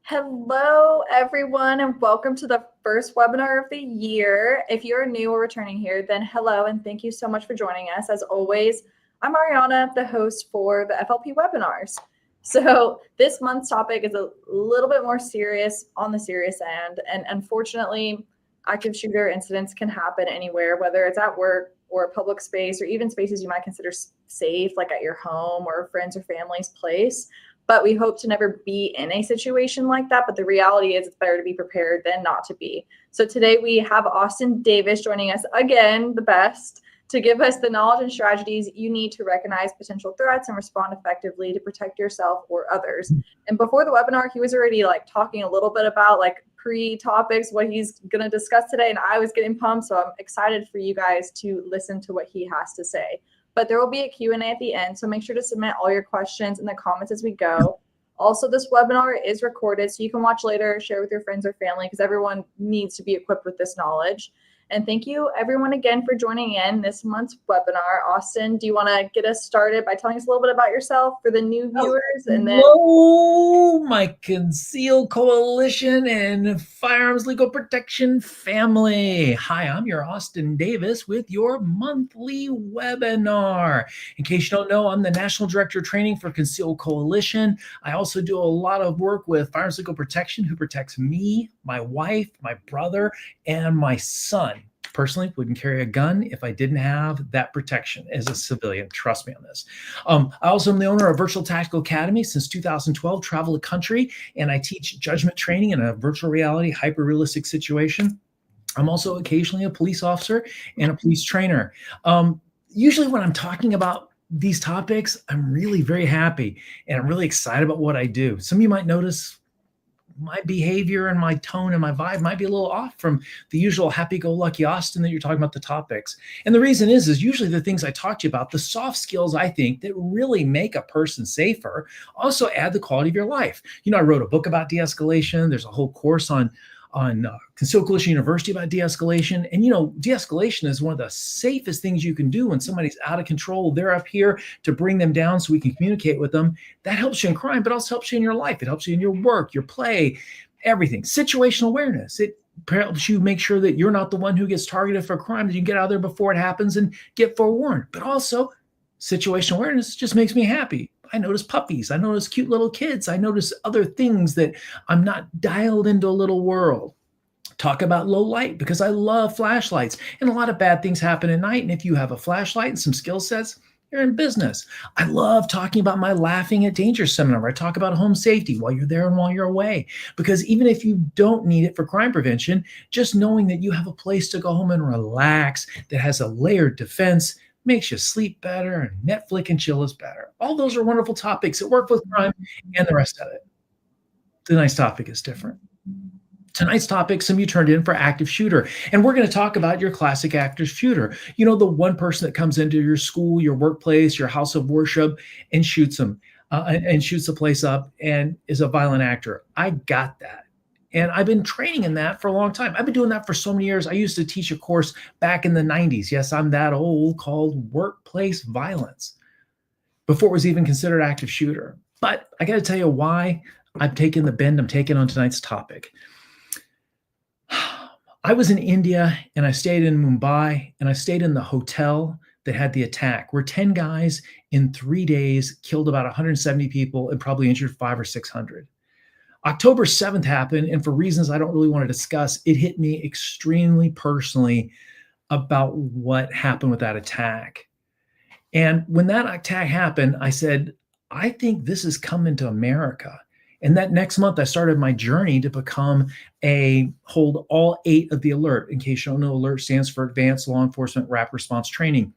Hello, everyone, and welcome to the first webinar of the year. If you're new or returning here, then hello, and thank you so much for joining us. As always, I'm Ariana, the host for the FLP webinars. So this month's topic is a little bit more serious on the serious end, and unfortunately, active shooter incidents can happen anywhere, whether it's at work or a public space, or even spaces you might consider safe, like at your home or a friend's or family's place. But we hope to never be in a situation like that. But the reality is it's better to be prepared than not to be. So today we have Austin Davis joining us again, the best, to give us the knowledge and strategies you need to recognize potential threats and respond effectively to protect yourself or others. And before the webinar, he was already talking a little bit about pre-topics, what he's going to discuss today. And I was getting pumped. So I'm excited for you guys to listen to what he has to say. But there will be a Q&A at the end, so make sure to submit all your questions in the comments as we go. Also, this webinar is recorded, so you can watch later, share with your friends or family, because everyone needs to be equipped with this knowledge. And thank you, everyone, again for joining in this month's webinar. Austin, do you want to get us started by telling us a little bit about yourself for the new viewers? And then, hello, my Conceal Coalition and Firearms Legal Protection family. Hi, I'm your Austin Davis with your monthly webinar. In case you don't know, I'm the National Director of Training for Conceal Coalition. I also do a lot of work with Firearms Legal Protection, who protects me, my wife, my brother, and my son. Personally, wouldn't carry a gun if I didn't have that protection as a civilian. Trust me on this. I also am the owner of Virtual Tactical Academy since 2012, travel the country, and I teach judgment training in a virtual reality, hyper-realistic situation. I'm also occasionally a police officer and a police trainer. Usually when I'm talking about these topics, I'm really very happy and I'm really excited about what I do. Some of you might notice my behavior and my tone and my vibe might be a little off from the usual happy-go-lucky Austin that you're talking about the topics. And the reason is usually the things I talk to you about, the soft skills I think that really make a person safer, also add the quality of your life. You know, I wrote a book about de-escalation. There's a whole course on Conceal Coalition University about de-escalation. And, you know, de-escalation is one of the safest things you can do when somebody's out of control. They're up here to bring them down so we can communicate with them. That helps you in crime, but also helps you in your life. It helps you in your work, your play, everything. Situational awareness. It helps you make sure that you're not the one who gets targeted for crime, that you get out there before it happens and get forewarned. But also, situational awareness just makes me happy. I notice puppies. I notice cute little kids. I notice other things that I'm not dialed into a little world. Talk about low light because I love flashlights, and a lot of bad things happen at night. And if you have a flashlight and some skill sets, you're in business. I love talking about my Laughing at Danger seminar, where I talk about home safety while you're there and while you're away. Because even if you don't need it for crime prevention, just knowing that you have a place to go home and relax that has a layered defense makes you sleep better, and Netflix and chill is better. All those are wonderful topics that work with crime and the rest of it. Tonight's topic is different. Tonight's topic, some of you turned in for active shooter, and we're going to talk about your classic active shooter. You know, the one person that comes into your school, your workplace, your house of worship, and shoots them, and shoots the place up and is a violent actor. I got that. And I've been training in that for a long time. I've been doing that for so many years. I used to teach a course back in the 90s. Yes, I'm that old, called workplace violence, before it was even considered active shooter. But I got to tell you why I'm taking the bend I'm taking on tonight's topic. I was in India and I stayed in Mumbai and I stayed in the hotel that had the attack, where 10 guys in 3 days killed about 170 people and probably injured 500 or 600. October 7th happened, and for reasons I don't really want to discuss, it hit me extremely personally about what happened with that attack. And when that attack happened, I said, I think this is coming to America. And that next month, I started my journey to hold all 8 of the alert. In case you don't know, alert stands for Advanced Law Enforcement Rapid Response Training.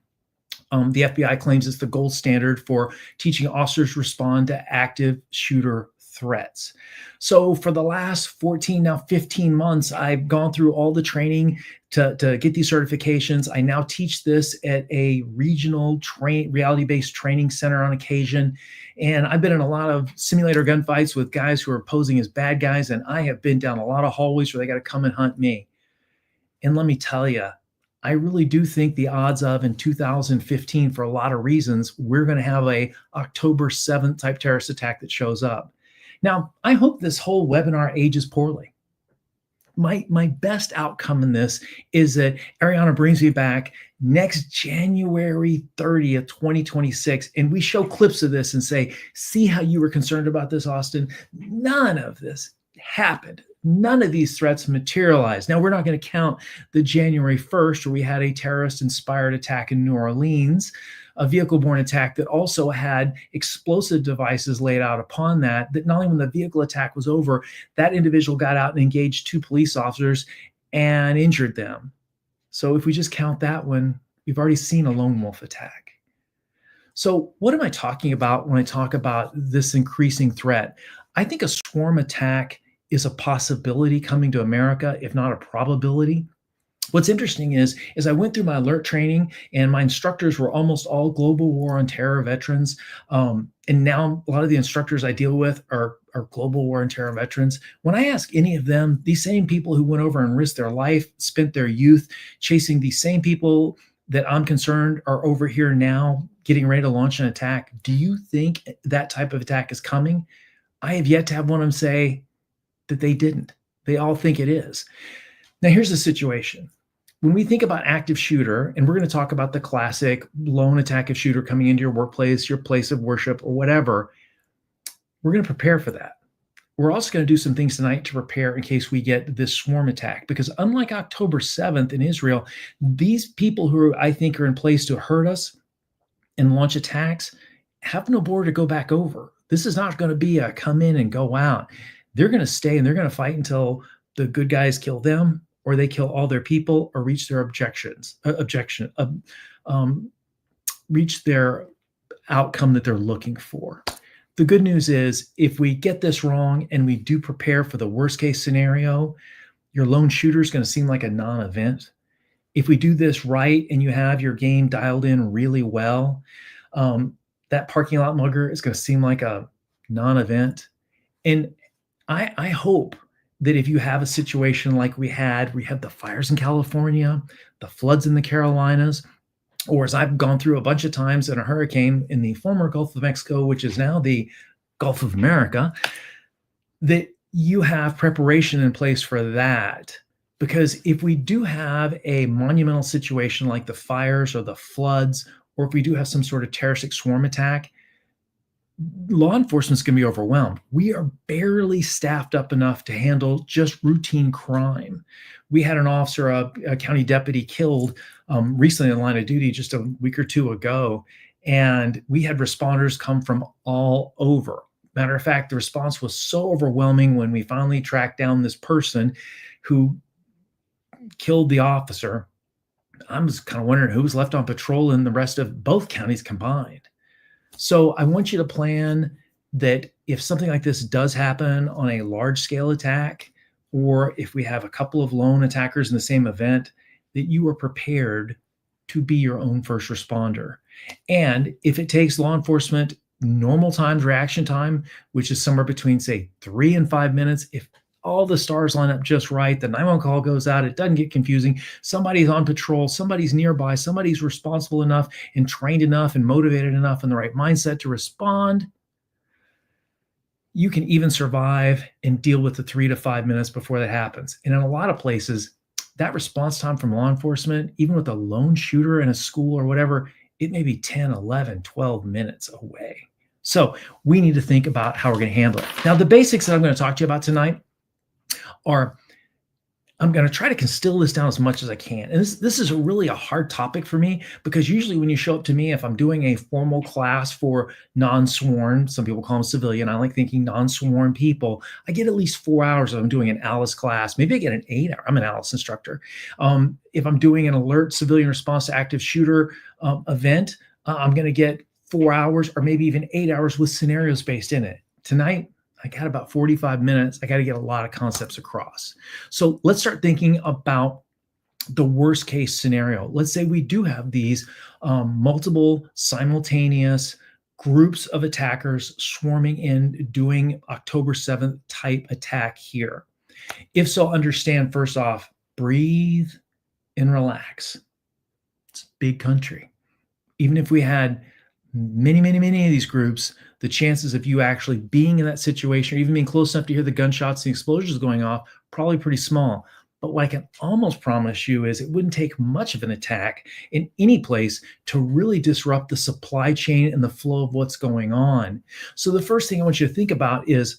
The FBI claims it's the gold standard for teaching officers to respond to active shooter threats. So for the last 14, now 15 months, I've gone through all the training to get these certifications. I now teach this at a regional reality-based training center on occasion. And I've been in a lot of simulator gunfights with guys who are posing as bad guys. And I have been down a lot of hallways where they got to come and hunt me. And let me tell you, I really do think the odds of in 2015, for a lot of reasons, we're going to have a October 7th type terrorist attack that shows up. Now, I hope this whole webinar ages poorly. My best outcome in this is that Ariana brings me back next January 30th, 2026, and we show clips of this and say, see how you were concerned about this, Austin? None of this happened. None of these threats materialized. Now, we're not going to count the January 1st, where we had a terrorist-inspired attack in New Orleans, a vehicle-borne attack that also had explosive devices laid out upon that not only when the vehicle attack was over, that individual got out and engaged 2 police officers and injured them. So if we just count that one, we've already seen a lone wolf attack. So what am I talking about when I talk about this increasing threat? I think a swarm attack is a possibility coming to America, if not a probability. What's interesting is I went through my alert training, and my instructors were almost all global war on terror veterans. And now a lot of the instructors I deal with are global war on terror veterans. When I ask any of them, these same people who went over and risked their life, spent their youth chasing these same people that I'm concerned are over here now getting ready to launch an attack. Do you think that type of attack is coming? I have yet to have one of them say that they didn't. They all think it is. Now, here's the situation. When we think about active shooter, and we're going to talk about the classic lone attack of shooter coming into your workplace, your place of worship, or whatever, we're going to prepare for that. We're also going to do some things tonight to prepare in case we get this swarm attack, because unlike October 7th in Israel, these people who I think are in place to hurt us and launch attacks have no border to go back over. This is not going to be a come in and go out. They're going to stay and they're going to fight until the good guys kill them, or they kill all their people, or reach their reach their outcome that they're looking for. The good news is, if we get this wrong and we do prepare for the worst case scenario, your lone shooter is going to seem like a non-event. If we do this right and you have your game dialed in really well, that parking lot mugger is going to seem like a non-event. And I hope that if you have a situation like we had the fires in California, the floods in the Carolinas, or as I've gone through a bunch of times in a hurricane in the former Gulf of Mexico, which is now the Gulf of America, that you have preparation in place for that. Because if we do have a monumental situation like the fires or the floods, or if we do have some sort of terroristic swarm attack, law enforcement's going to be overwhelmed. We are barely staffed up enough to handle just routine crime. We had an officer, a county deputy, killed recently in line of duty just a week or two ago, and we had responders come from all over. Matter of fact, the response was so overwhelming when we finally tracked down this person who killed the officer. I was kind of wondering who was left on patrol in the rest of both counties combined. So I want you to plan that if something like this does happen on a large scale attack, or if we have a couple of lone attackers in the same event, that you are prepared to be your own first responder. And if it takes law enforcement normal times, reaction time, which is somewhere between, say, 3 and 5 minutes, if all the stars line up just right, the 911 call goes out, it doesn't get confusing, somebody's on patrol, somebody's nearby, somebody's responsible enough and trained enough and motivated enough in the right mindset to respond, you can even survive and deal with the 3 to 5 minutes before that happens. And in a lot of places, that response time from law enforcement, even with a lone shooter in a school or whatever, it may be 10, 11, 12 minutes away. So we need to think about how we're going to handle it. Now, the basics that I'm going to talk to you about tonight are, I'm going to try to constill this down as much as I can. And this is really a hard topic for me, because usually when you show up to me, if I'm doing a formal class for non-sworn, some people call them civilian, I like thinking non-sworn people, I get at least 4 hours if I'm doing an ALICE class. Maybe I get an 8 hour. I'm an ALICE instructor. If I'm doing an alert civilian response to active shooter event, I'm going to get 4 hours or maybe even 8 hours with scenarios based in it. Tonight, I got about 45 minutes. I got to get a lot of concepts across. So let's start thinking about the worst case scenario. Let's say we do have these multiple simultaneous groups of attackers swarming in, doing October 7th type attack here. If so, understand, first off, breathe and relax. It's a big country. Even if we had many of these groups, the chances of you actually being in that situation or even being close enough to hear the gunshots and the explosions going off, probably pretty small. But what I can almost promise you is it wouldn't take much of an attack in any place to really disrupt the supply chain and the flow of what's going on. So the first thing I want you to think about is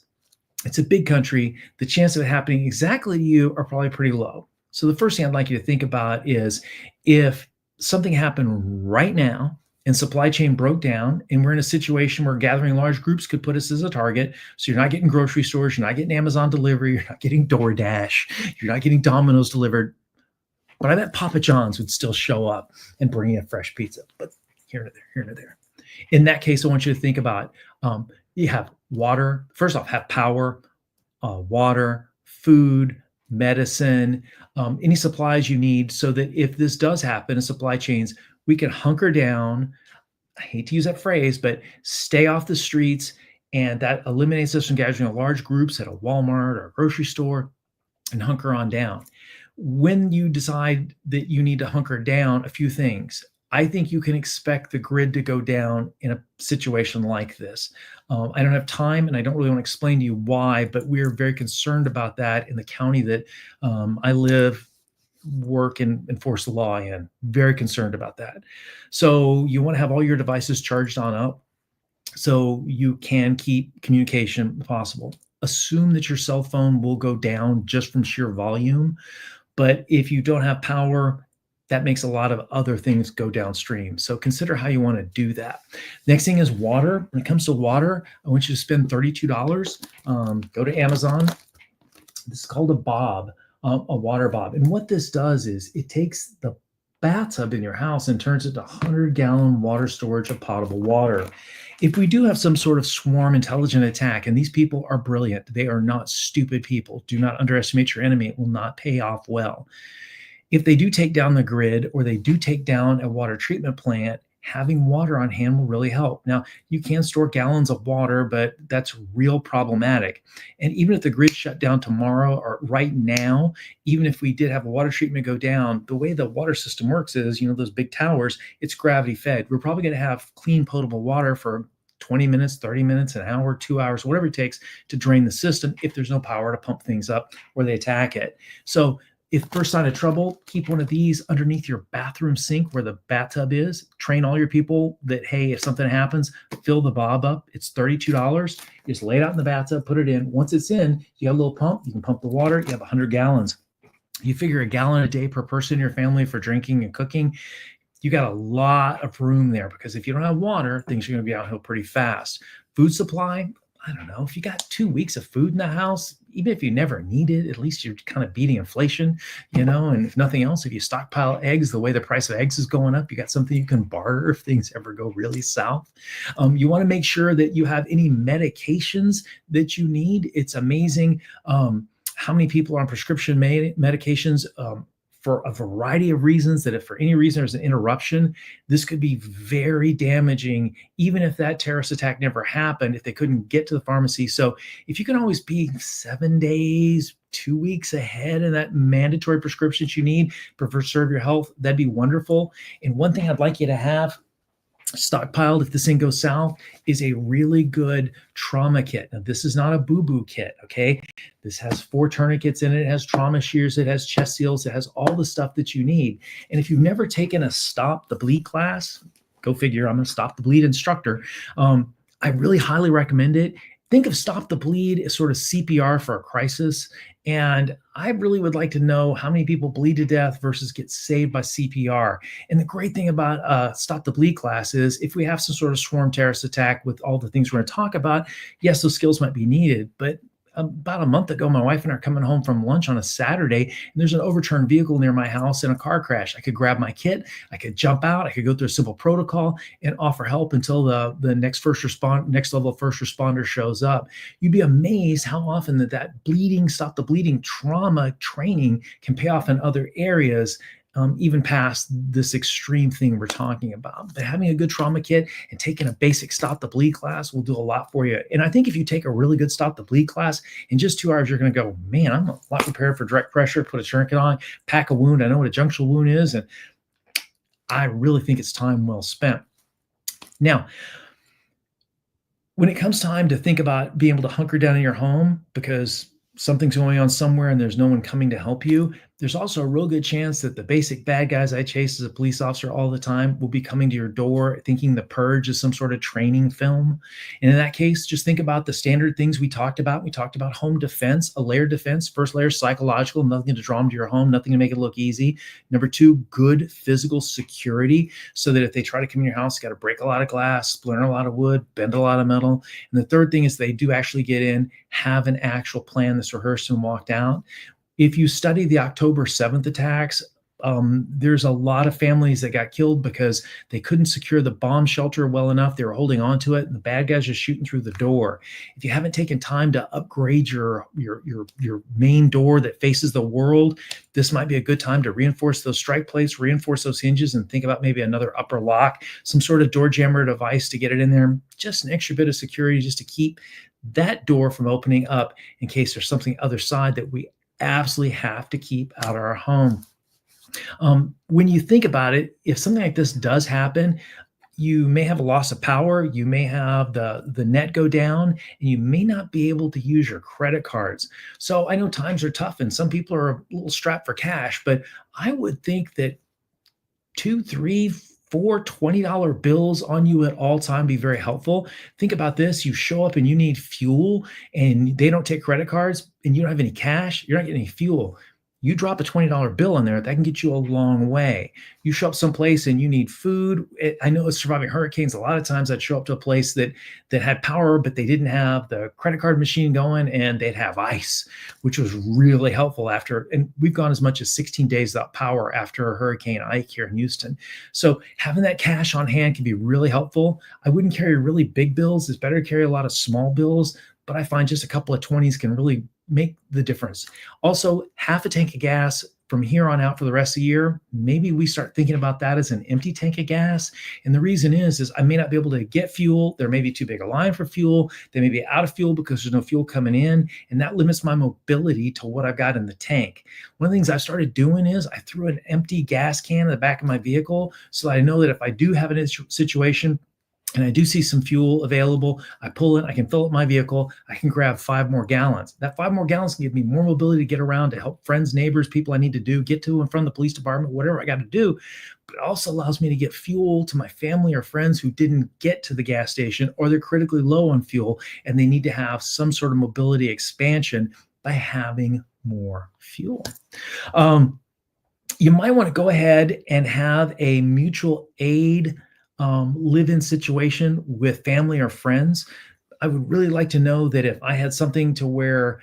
it's a big country. The chance of it happening exactly to you are probably pretty low. So the first thing I'd like you to think about is if something happened right now and supply chain broke down and we're in a situation where gathering large groups could put us as a target. So you're not getting grocery stores, you're not getting Amazon delivery, you're not getting DoorDash, you're not getting Domino's delivered. But I bet Papa John's would still show up and bring you a fresh pizza. But here and there, here and there. In that case, I want you to think about you have water. First off, have power, water, food, medicine, any supplies you need so that if this does happen in supply chains, we can hunker down. I hate to use that phrase, but stay off the streets. And that eliminates us from gathering large groups at a Walmart or a grocery store and hunker on down. When you decide that you need to hunker down, a few things. I think you can expect the grid to go down in a situation like this. I don't have time and I don't really want to explain to you why, but we're very concerned about that in the county that I live, work, and enforce the law in. Very concerned about that. So you want to have all your devices charged on up so you can keep communication possible. Assume that your cell phone will go down just from sheer volume. But if you don't have power, that makes a lot of other things go downstream. So consider how you want to do that. Next thing is water. When it comes to water, I want you to spend $32. Go to Amazon. This is called a bob, a water bob. And what this does is it takes the bathtub in your house and turns it to 100-gallon water storage of potable water. If we do have some sort of swarm intelligent attack, and these people are brilliant, they are not stupid people. Do not underestimate your enemy. It will not pay off well. If they do take down the grid or they do take down a water treatment plant, having water on hand will really help. Now, you can store gallons of water, but that's real problematic. And even if the grid shut down tomorrow or right now, even if we did have a water treatment go down, the way the water system works is, those big towers, it's gravity fed. We're probably going to have clean, potable water for 20 minutes, 30 minutes, an hour, 2 hours, whatever it takes to drain the system if there's no power to pump things up or they attack it. So if first sign of trouble, keep one of these underneath your bathroom sink where the bathtub is. Train all your people that, hey, if something happens, fill the bob up. It's $32. You just lay it out in the bathtub, put it in. Once it's in, you got a little pump. You can pump the water. You have 100 gallons. You figure a gallon a day per person in your family for drinking and cooking. You got a lot of room there because if you don't have water, things are going to be downhill pretty fast. Food supply, I don't know, if you got 2 weeks of food in the house, even if you never need it, at least you're kind of beating inflation, and if nothing else, if you stockpile eggs, the way the price of eggs is going up, you got something you can barter if things ever go really south. You want to make sure that you have any medications that you need. It's amazing how many people are on prescription medications for a variety of reasons, that if for any reason there's an interruption, this could be very damaging, even if that terrorist attack never happened, if they couldn't get to the pharmacy. So if you can always be 7 days, 2 weeks ahead of that mandatory prescriptions you need to preserve your health, that'd be wonderful. And one thing I'd like you to have stockpiled if this thing goes south is a really good trauma kit. Now, this is not a boo-boo kit, okay? This has 4 tourniquets in it. It has trauma shears. It has chest seals. It has all the stuff that you need. And if you've never taken a Stop the Bleed class, go figure, I'm a Stop the Bleed instructor. I really highly recommend it. Think of Stop the Bleed as sort of CPR for a crisis. And I really would like to know how many people bleed to death versus get saved by CPR. And the great thing about Stop the Bleed class is if we have some sort of swarm terrorist attack with all the things we're going to talk about, yes, those skills might be needed, but about a month ago, my wife and I are coming home from lunch on a Saturday, and there's an overturned vehicle near my house in a car crash. I could grab my kit, I could jump out, I could go through a simple protocol and offer help until the next level of first responder shows up. You'd be amazed how often that bleeding, stop the bleeding trauma training can pay off in other areas. Even past this extreme thing we're talking about. But having a good trauma kit and taking a basic Stop the Bleed class will do a lot for you. And I think if you take a really good Stop the Bleed class, in just 2 hours, you're going to go, man, I'm a lot prepared for direct pressure, put a tourniquet on, pack a wound. I know what a junctional wound is. And I really think it's time well spent. Now, when it comes time to think about being able to hunker down in your home because something's going on somewhere and there's no one coming to help you, there's also a real good chance that the basic bad guys I chase as a police officer all the time will be coming to your door thinking The Purge is some sort of training film. And in that case, just think about the standard things we talked about. We talked about home defense, a layered defense. First layer, psychological, nothing to draw them to your home, nothing to make it look easy. Number two, good physical security, so that if they try to come in your house, you got to break a lot of glass, splinter a lot of wood, bend a lot of metal. And the third thing is they do actually get in, have an actual plan that's rehearsed and walked out. If you study the October 7th attacks, there's a lot of families that got killed because they couldn't secure the bomb shelter well enough. They were holding on to it, and the bad guys just shooting through the door. If you haven't taken time to upgrade your main door that faces the world, this might be a good time to reinforce those strike plates, reinforce those hinges, and think about maybe another upper lock, some sort of door jammer device to get it in there. Just an extra bit of security just to keep that door from opening up in case there's something other side that we absolutely have to keep out of our home. When you think about it, if something like this does happen, you may have a loss of power, you may have the net go down, and you may not be able to use your credit cards. So I know times are tough and some people are a little strapped for cash, but I would think that two, three, four $20 bills on you at all time be very helpful. Think about this. You show up and you need fuel and they don't take credit cards and you don't have any cash. You're not getting any fuel. You drop a $20 bill in there, that can get you a long way. You show up someplace and you need food. I know it's surviving hurricanes. A lot of times I'd show up to a place that had power, but they didn't have the credit card machine going and they'd have ice, which was really helpful after. And we've gone as much as 16 days without power after Hurricane Ike here in Houston. So having that cash on hand can be really helpful. I wouldn't carry really big bills. It's better to carry a lot of small bills, but I find just a couple of 20s can really make the difference. Also, half a tank of gas from here on out for the rest of the year, maybe we start thinking about that as an empty tank of gas. And the reason is I may not be able to get fuel. There may be too big a line for fuel. They may be out of fuel because there's no fuel coming in. And that limits my mobility to what I've got in the tank. One of the things I've started doing is I threw an empty gas can in the back of my vehicle so that I know that if I do have a situation, and I do see some fuel available, I pull it, I can fill up my vehicle, I can grab 5 more gallons. That 5 more gallons can give me more mobility to get around, to help friends, neighbors, people I need to get to and from the police department, whatever I got to do. But it also allows me to get fuel to my family or friends who didn't get to the gas station, or they're critically low on fuel and they need to have some sort of mobility expansion by having more fuel. You might want to go ahead and have a mutual aid live-in situation with family or friends. I would really like to know that if I had something to where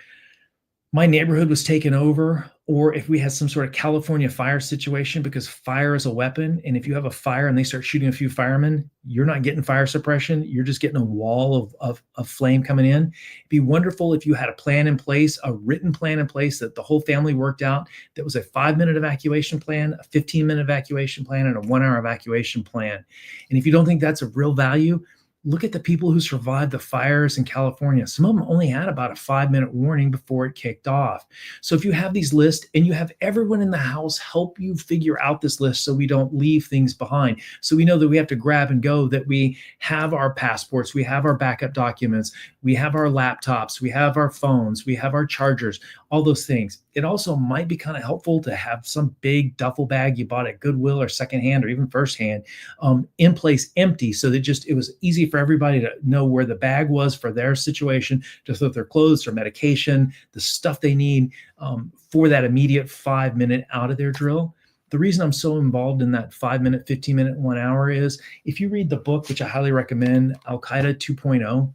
my neighborhood was taken over, or if we had some sort of California fire situation, because fire is a weapon. And if you have a fire and they start shooting a few firemen, you're not getting fire suppression. You're just getting a wall of flame coming in. It'd be wonderful if you had a plan in place, a written plan in place that the whole family worked out. That was a 5-minute evacuation plan, a 15-minute evacuation plan, and a 1-hour evacuation plan. And if you don't think that's of real value, look at the people who survived the fires in California. Some of them only had about a 5-minute warning before it kicked off. So if you have these lists and you have everyone in the house help you figure out this list so we don't leave things behind. So we know that we have to grab and go, that we have our passports, we have our backup documents, we have our laptops, we have our phones, we have our chargers, all those things. It also might be kind of helpful to have some big duffel bag you bought at Goodwill or secondhand or even firsthand in place empty, so that it was easy for everybody to know where the bag was for their situation, to throw their clothes, their medication, the stuff they need for that immediate 5-minute out of their drill. The reason I'm so involved in that 5-minute, 15-minute, 1 hour is if you read the book, which I highly recommend, Al-Qaeda 2.0,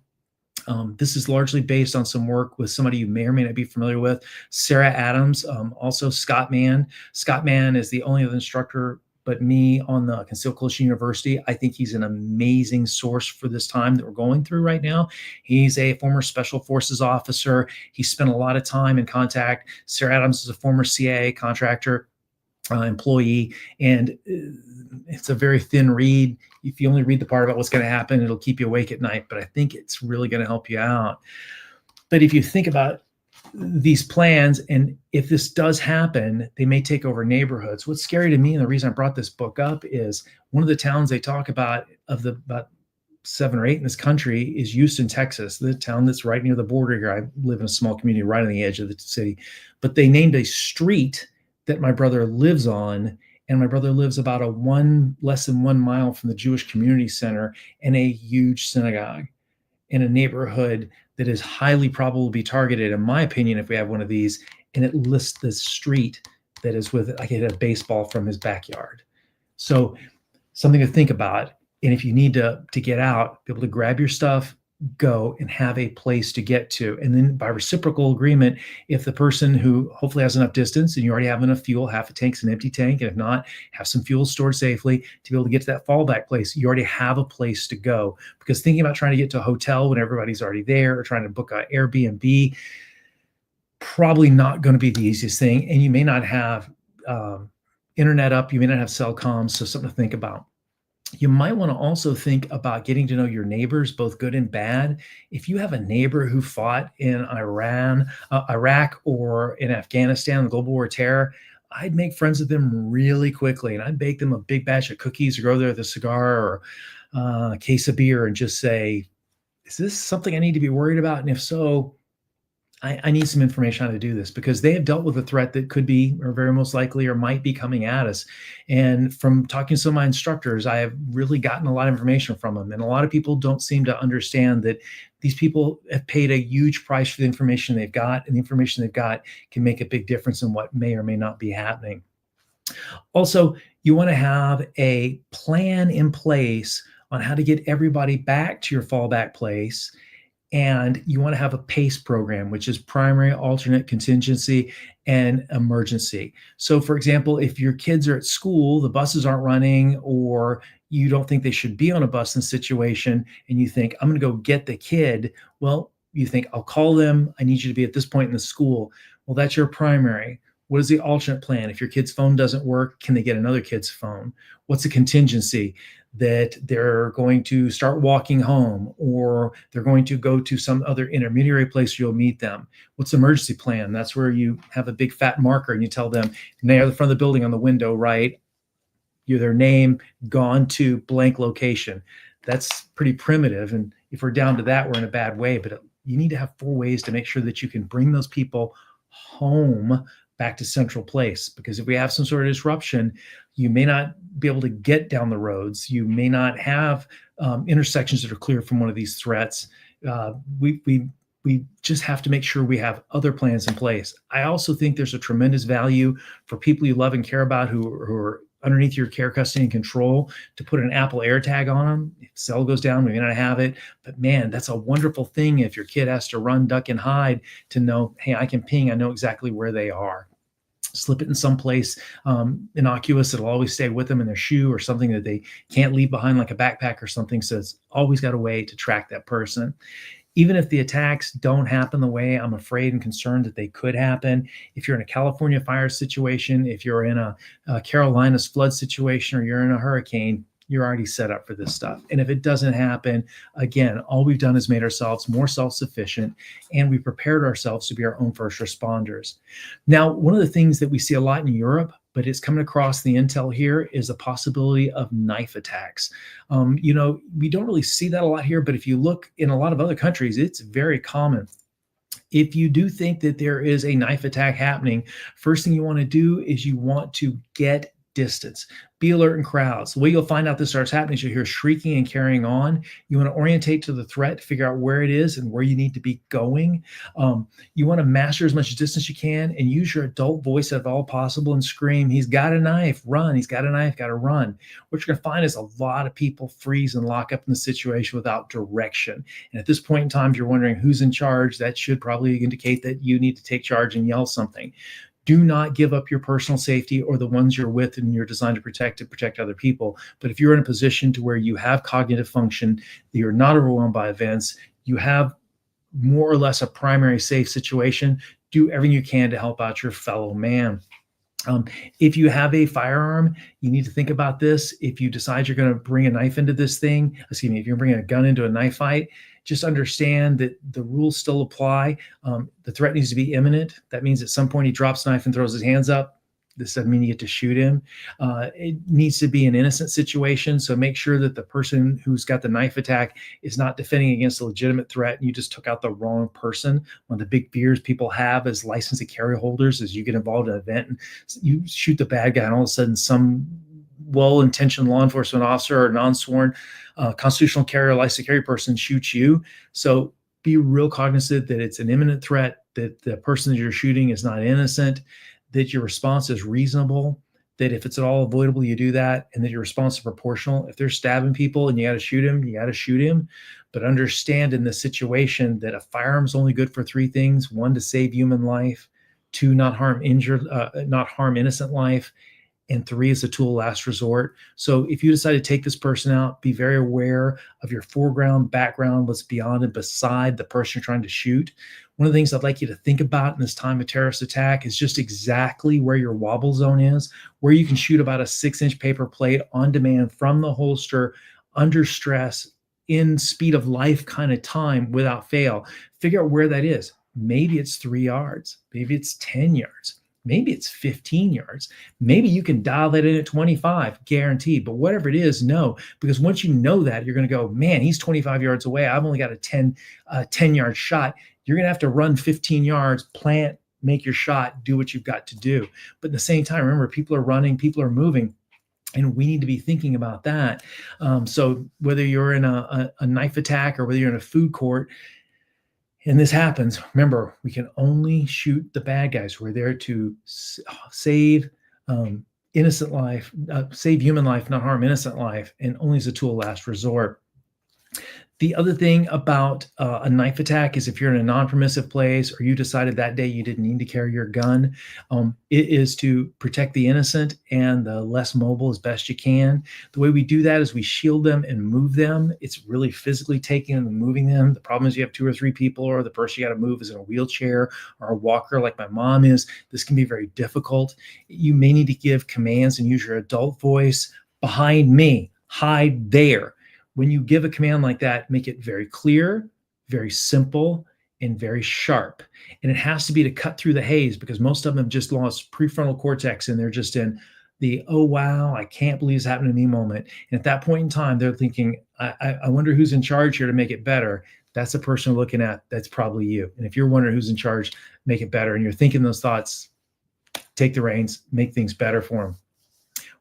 this is largely based on some work with somebody you may or may not be familiar with, Sarah Adams, also Scott Mann. Scott Mann is the only other instructor but me on the Concealed Coalition University. I think he's an amazing source for this time that we're going through right now. He's a former Special Forces officer. He spent a lot of time in contact. Sarah Adams is a former CIA contractor, employee, and it's a very thin read. If you only read the part about what's going to happen, it'll keep you awake at night, but I think it's really going to help you out. But if you think about these plans, and if this does happen, they may take over neighborhoods. What's scary to me, and the reason I brought this book up, is one of the towns they talk about 7 or 8 in this country is Houston, Texas, the town that's right near the border here. I live in a small community right on the edge of the city, but they named a street that my brother lives on. And my brother lives about less than 1 mile from the Jewish community center and a huge synagogue in a neighborhood that is highly probable to be targeted, in my opinion, if we have one of these. And it lists the street that is with it. I could hit a baseball from his backyard. So something to think about. And if you need to get out, be able to grab your stuff, go, and have a place to get to. And then by reciprocal agreement, if the person who hopefully has enough distance and you already have enough fuel, half a tank's an empty tank, and if not, have some fuel stored safely to be able to get to that fallback place, you already have a place to go. Because thinking about trying to get to a hotel when everybody's already there, or trying to book an Airbnb, probably not going to be the easiest thing. And you may not have internet up, you may not have cell comms, so something to think about. You might want to also think about getting to know your neighbors, both good and bad. If you have a neighbor who fought in Iraq, or in Afghanistan, the global war terror, I'd make friends with them really quickly, and I'd bake them a big batch of cookies, or go there with a cigar or a case of beer, and just say, is this something I need to be worried about? And if so, I need some information on how to do this, because they have dealt with a threat that could be, or very most likely, or might be coming at us. And from talking to some of my instructors, I have really gotten a lot of information from them. And a lot of people don't seem to understand that these people have paid a huge price for the information they've got, and the information they've got can make a big difference in what may or may not be happening. Also, you want to have a plan in place on how to get everybody back to your fallback place. And you want to have a PACE program, which is primary, alternate, contingency, and emergency. So for example, if your kids are at school, the buses aren't running, or you don't think they should be on a bus in a situation, and you think, I'm going to go get the kid. Well, you think, I'll call them. I need you to be at this point in the school. Well, that's your primary. What is the alternate plan? If your kid's phone doesn't work, can they get another kid's phone? What's the contingency? That they're going to start walking home, or they're going to go to some other intermediary place where you'll meet them. What's the emergency plan? That's where you have a big fat marker and you tell them, near the front of the building on the window, right? You're their name, gone to blank location. That's pretty primitive. And if we're down to that, we're in a bad way. But you need to have 4 ways to make sure that you can bring those people home back to central place. Because if we have some sort of disruption, you may not be able to get down the roads. You may not have intersections that are clear from one of these threats. We just have to make sure we have other plans in place. I also think there's a tremendous value for people you love and care about who are underneath your care, custody, and control, to put an Apple AirTag on them. If cell goes down, we may not have it, but man, that's a wonderful thing if your kid has to run, duck, and hide, to know, hey, I can ping, I know exactly where they are. Slip it in some place innocuous that'll always stay with them, in their shoe, or something that they can't leave behind, like a backpack or something. So it's always got a way to track that person. Even if the attacks don't happen the way I'm afraid and concerned that they could happen, if you're in a California fire situation, if you're in a Carolinas flood situation, or you're in a hurricane, you're already set up for this stuff. And if it doesn't happen, again, all we've done is made ourselves more self-sufficient, and we prepared ourselves to be our own first responders. Now, one of the things that we see a lot in Europe, but it's coming across the intel here, is the possibility of knife attacks. We don't really see that a lot here, but if you look in a lot of other countries, it's very common. If you do think that there is a knife attack happening, first thing you want to do is you want to get distance. Be alert in crowds. The way you'll find out this starts happening is you'll hear shrieking and carrying on. You want to orientate to the threat, figure out where it is and where you need to be going. You want to master as much distance you can, and use your adult voice if all possible, and scream, he's got a knife, run, he's got a knife, got to run. What you're going to find is a lot of people freeze and lock up in the situation without direction. And at this point in time, if you're wondering who's in charge, that should probably indicate that you need to take charge and yell something. Do not give up your personal safety or the ones you're with and you're designed to protect other people. But if you're in a position to where you have cognitive function, that you're not overwhelmed by events, you have more or less a primary safe situation, do everything you can to help out your fellow man. If you have a firearm, you need to think about this. If you decide you're going to bring a knife into this thing, if you're bringing a gun into a knife fight, just understand that the rules still apply. The threat needs to be imminent. That means at some point he drops the knife and throws his hands up. This doesn't mean you get to shoot him. It needs to be an innocent situation. So make sure that the person who's got the knife attack is not defending against a legitimate threat. And you just took out the wrong person. One of the big fears people have as license to carry holders is you get involved in an event and you shoot the bad guy, and all of a sudden some well-intentioned law enforcement officer or non-sworn constitutional carrier, license to carry person shoots you. So be real cognizant that it's an imminent threat, that the person that you're shooting is not innocent, that your response is reasonable, that if it's at all avoidable, you do that, and that your response is proportional. If they're stabbing people and you got to shoot him, you got to shoot him. But understand in this situation that a firearm is only good for three things: one, to save human life; two, not harm innocent life; and three, is a tool of last resort. So if you decide to take this person out, be very aware of your foreground, background, what's beyond and beside the person you're trying to shoot. One of the things I'd like you to think about in this time of terrorist attack is just exactly where your wobble zone is, where you can shoot about a 6-inch paper plate on demand from the holster, under stress, in speed of life kind of time, without fail. Figure out where that is. Maybe it's 3 yards. Maybe it's 10 yards. Maybe it's 15 yards. Maybe you can dial that in at 25, guaranteed. But whatever it is, know, because once you know that, you're going to go, man, he's 25 yards away. I've only got a 10-yard shot. You're going to have to run 15 yards, plant, make your shot, do what you've got to do. But at the same time, remember, people are running, people are moving, and we need to be thinking about that. So whether you're in a knife attack or whether you're in a food court, and this happens, remember, we can only shoot the bad guys. We're there to save innocent life, save human life, not harm innocent life, and only as a tool of last resort. The other thing about a knife attack is if you're in a non-permissive place or you decided that day you didn't need to carry your gun, it is to protect the innocent and the less mobile as best you can. The way we do that is we shield them and move them. It's really physically taking them and moving them. The problem is you have 2 or 3 people, or the person you got to move is in a wheelchair or a walker like my mom is. This can be very difficult. You may need to give commands and use your adult voice. Behind me, hide there. When you give a command like that, make it very clear, very simple, and very sharp. And it has to be to cut through the haze, because most of them have just lost prefrontal cortex and they're just in the, oh, wow, I can't believe it's happened to me moment. And at that point in time, they're thinking, I wonder who's in charge here to make it better. That's the person we're looking at. That's probably you. And if you're wondering who's in charge, make it better. And you're thinking those thoughts, take the reins, make things better for them.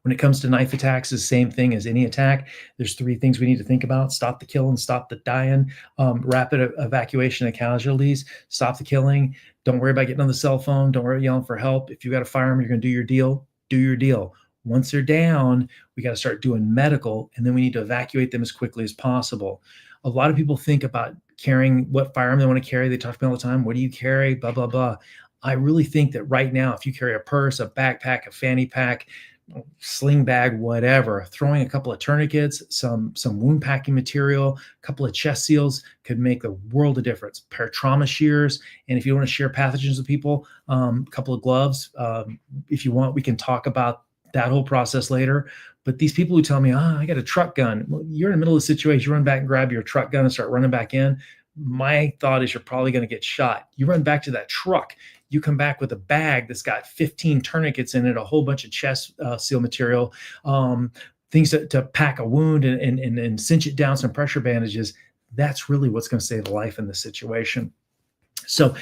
When it comes to knife attacks, it's the same thing as any attack. There's 3 things we need to think about: stop the killing, stop the dying, rapid evacuation of casualties, stop the killing. Don't worry about getting on the cell phone. Don't worry about yelling for help. If you got a firearm, you're going to do your deal. Do your deal. Once they're down, we got to start doing medical, and then we need to evacuate them as quickly as possible. A lot of people think about carrying what firearm they want to carry. They talk to me all the time. What do you carry? Blah, blah, blah. I really think that right now, if you carry a purse, a backpack, a fanny pack, sling bag, whatever, throwing a couple of tourniquets, some wound packing material, a couple of chest seals could make a world of difference. Pair of trauma shears, and if you want to share pathogens with people, a couple of gloves. If you want, we can talk about that whole process later. But these people who tell me, I got a truck gun, well, you're in the middle of the situation, you run back and grab your truck gun and start running back in. My thought is you're probably going to get shot. You run back to that truck, you come back with a bag that's got 15 tourniquets in it, a whole bunch of chest seal material, things to pack a wound and cinch it down, some pressure bandages. That's really what's going to save a life in this situation. So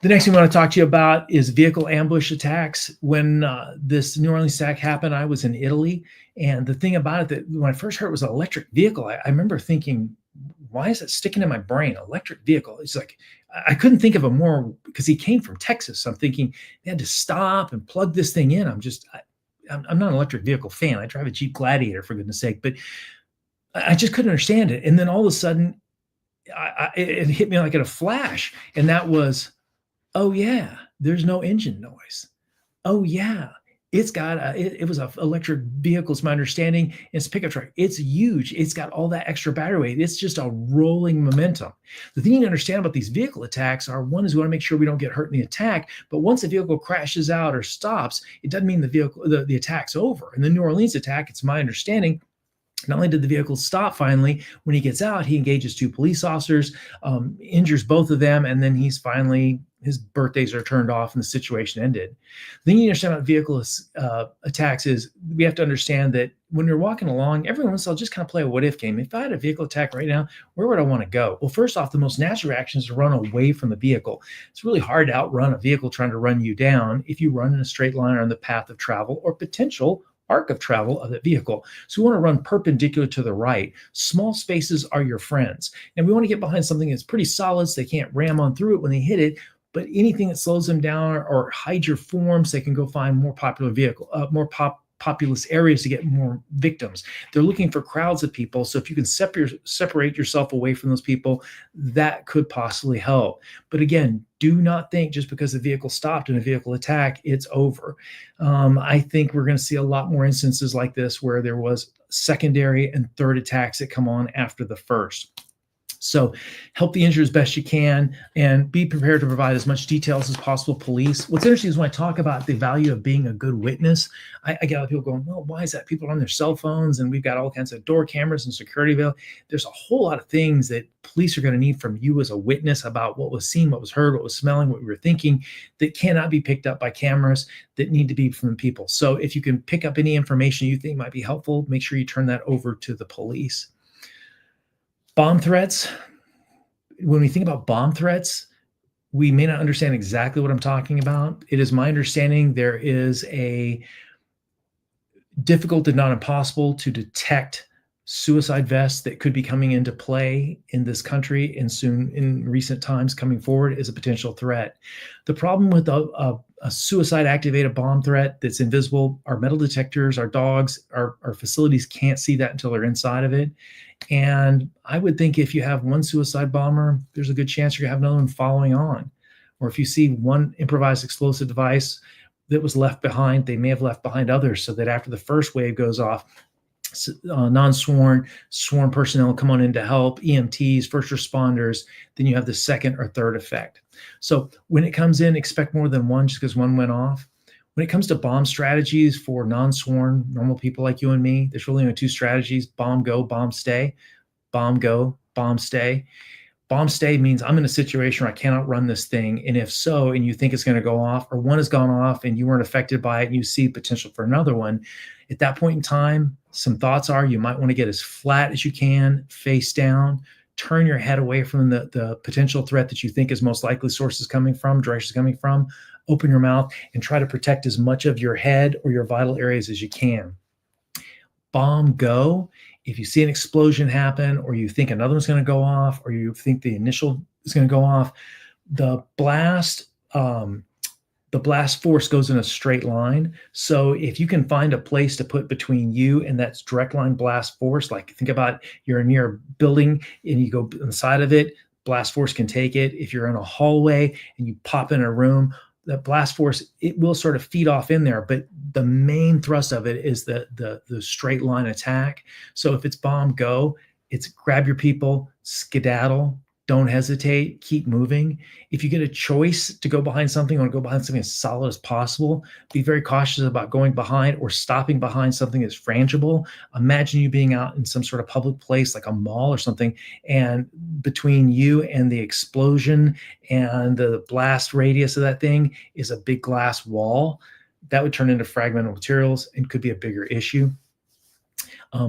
the next thing I want to talk to you about is vehicle ambush attacks. When this New Orleans attack happened, I was in Italy. And the thing about it, that when I first heard it was an electric vehicle, I remember thinking, why is it sticking in my brain? Electric vehicle. It's like, I couldn't think of a more, because he came from Texas. So I'm thinking they had to stop and plug this thing in. I'm not an electric vehicle fan. I drive a Jeep Gladiator, for goodness sake, but I just couldn't understand it. And then all of a sudden it hit me like in a flash. And that was, oh yeah, there's no engine noise. Oh yeah, it's got it was an electric vehicle, it's my understanding. It's a pickup truck. It's huge. It's got all that extra battery weight. It's just a rolling momentum. The thing you understand about these vehicle attacks are, one is we want to make sure we don't get hurt in the attack. But once a vehicle crashes out or stops, it doesn't mean the attack's over. In the New Orleans attack, it's my understanding, not only did the vehicle stop finally, when he gets out, he engages 2 police officers, injures both of them, and then he's finally his birthdays are turned off and the situation ended. The thing you understand about vehicle attacks is we have to understand that when you're walking along, every once in a while, just kind of play a what if game. If I had a vehicle attack right now, where would I want to go? Well, first off, the most natural reaction is to run away from the vehicle. It's really hard to outrun a vehicle trying to run you down if you run in a straight line on the path of travel or potential arc of travel of the vehicle. So we want to run perpendicular to the right. Small spaces are your friends. And we want to get behind something that's pretty solid so they can't ram on through it when they hit it. But anything that slows them down or hides your form so they can go find more popular populous areas to get more victims. They're looking for crowds of people. So if you can separate yourself away from those people, that could possibly help. But again, do not think just because the vehicle stopped in a vehicle attack, it's over. I think we're going to see a lot more instances like this where there was secondary and third attacks that come on after the first. So help the injured as best you can and be prepared to provide as much details as possible. Police. What's interesting is when I talk about the value of being a good witness, I get a lot of people going, well, why is that? People are on their cell phones and we've got all kinds of door cameras and security. There's a whole lot of things that police are going to need from you as a witness about what was seen, what was heard, what was smelling, what we were thinking that cannot be picked up by cameras that need to be from the people. So if you can pick up any information you think might be helpful, make sure you turn that over to the police. Bomb threats. When we think about bomb threats, we may not understand exactly what I'm talking about. It is my understanding there is a difficult and not impossible to detect suicide vests that could be coming into play in this country and soon in recent times coming forward as a potential threat. The problem with a suicide activated bomb threat that's invisible, our metal detectors, our dogs, our facilities can't see that until they're inside of it. And I would think if you have one suicide bomber, there's a good chance you're going to have another one following on. Or if you see one improvised explosive device that was left behind, they may have left behind others so that after the first wave goes off, non-sworn, sworn personnel come on in to help, EMTs, first responders, then you have the second or third effect. So when it comes in, expect more than one just because one went off. When it comes to bomb strategies for non-sworn, normal people like you and me, there's really only two strategies: bomb go, bomb stay. Bomb go, bomb stay. Bomb stay means I'm in a situation where I cannot run this thing. And if so, and you think it's going to go off, or one has gone off and you weren't affected by it and you see potential for another one, at that point in time, some thoughts are you might want to get as flat as you can, face down, turn your head away from the potential threat that you think is most likely sources coming from, directions coming from, open your mouth and try to protect as much of your head or your vital areas as you can. Bomb go. If you see an explosion happen, or you think another one's going to go off, or you think the initial is going to go off, the blast force goes in a straight line. So if you can find a place to put between you and that direct line blast force, like think about you're near a building and you go inside of it, blast force can take it. If you're in a hallway and you pop in a room, the blast force, it will sort of feed off in there, but the main thrust of it is the straight line attack. So if it's bomb go, it's grab your people, skedaddle, don't hesitate, keep moving. If you get a choice to go behind something, you want to go behind something as solid as possible, be very cautious about going behind or stopping behind something that's frangible. Imagine you being out in some sort of public place like a mall or something, and between you and the explosion and the blast radius of that thing is a big glass wall. That would turn into fragmental materials and could be a bigger issue.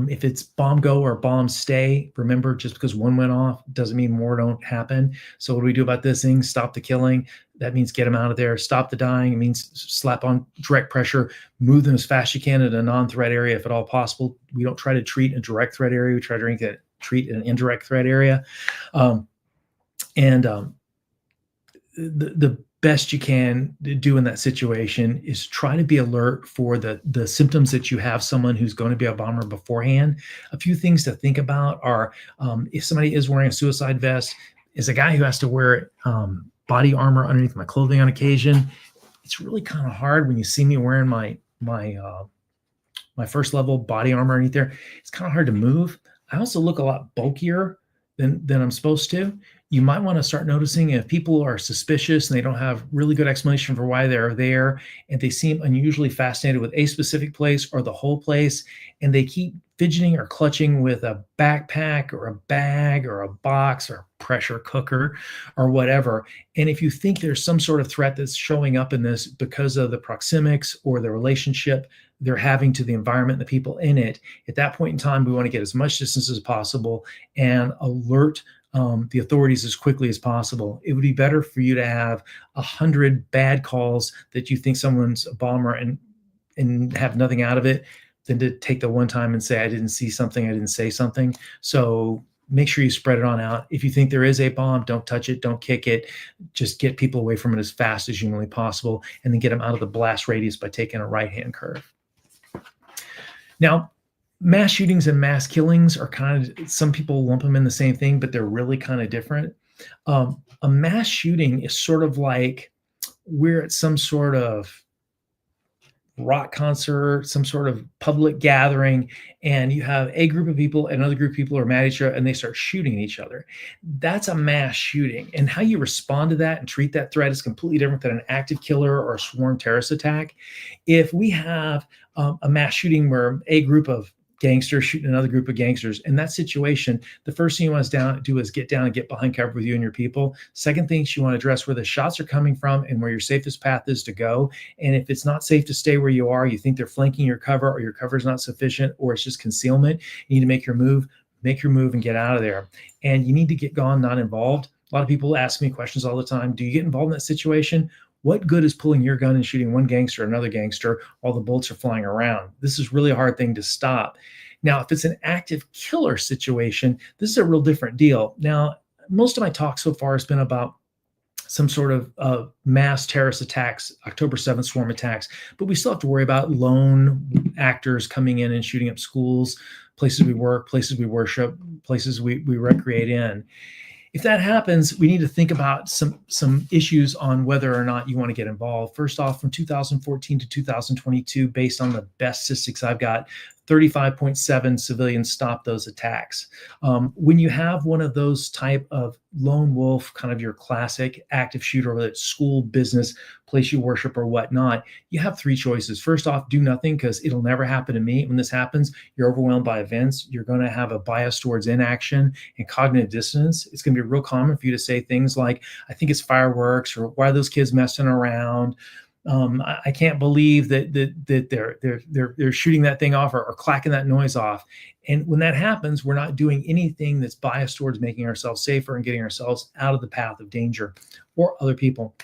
If it's bomb go or bomb stay, remember, just because one went off doesn't mean more don't happen. So what do we do about this thing? Stop the killing. That means get them out of there. Stop the dying. It means slap on direct pressure, move them as fast as you can in a non-threat area if at all possible. We don't try to treat a direct threat area. We try to treat an indirect threat area. The best you can do in that situation is try to be alert for the symptoms that you have someone who's going to be a bomber beforehand. A few things to think about are if somebody is wearing a suicide vest, is a guy who has to wear body armor underneath my clothing on occasion. It's really kind of hard when you see me wearing my first level body armor underneath there. It's kind of hard to move. I also look a lot bulkier than I'm supposed to. You might want to start noticing if people are suspicious and they don't have really good explanation for why they're there, and they seem unusually fascinated with a specific place or the whole place, and they keep fidgeting or clutching with a backpack or a bag or a box or a pressure cooker or whatever. And if you think there's some sort of threat that's showing up in this because of the proxemics or the relationship they're having to the environment and the people in it, at that point in time, we want to get as much distance as possible and alert the authorities as quickly as possible. It would be better for you to have 100 bad calls that you think someone's a bomber and have nothing out of it than to take the one time and say, I didn't see something, I didn't say something. So make sure you spread it on out. If you think there is a bomb, don't touch it, don't kick it. Just get people away from it as fast as humanly possible, and then get them out of the blast radius by taking a right-hand curve. Now, mass shootings and mass killings are kind of, some people lump them in the same thing, but they're really kind of different. A mass shooting is sort of like we're at some sort of rock concert, some sort of public gathering, and you have a group of people and another group of people are mad at each other and they start shooting at each other. That's a mass shooting. And how you respond to that and treat that threat is completely different than an active killer or a sworn terrorist attack. If we have a mass shooting where a group of gangsters shooting another group of gangsters, in that situation, the first thing you want to do is get down and get behind cover with you and your people. Second thing, you want to address where the shots are coming from and where your safest path is to go. And if it's not safe to stay where you are, you think they're flanking your cover or your cover is not sufficient or it's just concealment, you need to make your move and get out of there. And you need to get gone, not involved. A lot of people ask me questions all the time. Do you get involved in that situation? What good is pulling your gun and shooting one gangster or another gangster while the bullets are flying around? This is really a hard thing to stop. Now, if it's an active killer situation, this is a real different deal. Now, most of my talk so far has been about some sort of mass terrorist attacks, October 7th swarm attacks, but we still have to worry about lone actors coming in and shooting up schools, places we work, places we worship, places we recreate in. If that happens, we need to think about some issues on whether or not you want to get involved. First off, from 2014 to 2022, based on the best statistics I've got, 35.7 civilians stopped those attacks. When you have one of those type of lone wolf, kind of your classic active shooter, whether it's school, business, place you worship or whatnot, you have three choices. First off, do nothing, because it'll never happen to me. When this happens, you're overwhelmed by events. You're going to have a bias towards inaction and cognitive dissonance. It's going to be real common for you to say things like, I think it's fireworks, or why are those kids messing around? I can't believe that they're shooting that thing off or clacking that noise off. And when that happens, we're not doing anything that's biased towards making ourselves safer and getting ourselves out of the path of danger or other people.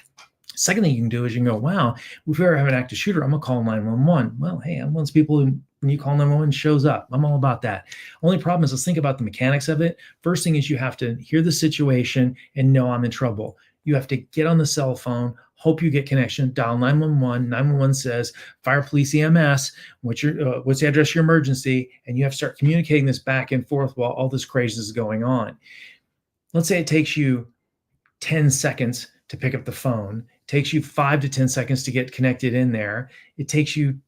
Second thing you can do is you can go, wow, if we ever have an active shooter, I'm going to call 911. Well, hey, I'm one of those people who, when you call 911, shows up. I'm all about that. Only problem is, let's think about the mechanics of it. First thing is you have to hear the situation and know I'm in trouble. You have to get on the cell phone, hope you get connection, dial 911. 911 says, fire, police, EMS, what's the address of your emergency? And you have to start communicating this back and forth while all this craziness is going on. Let's say it takes you 10 seconds to pick up the phone. It takes you 5 to 10 seconds to get connected in there. It takes you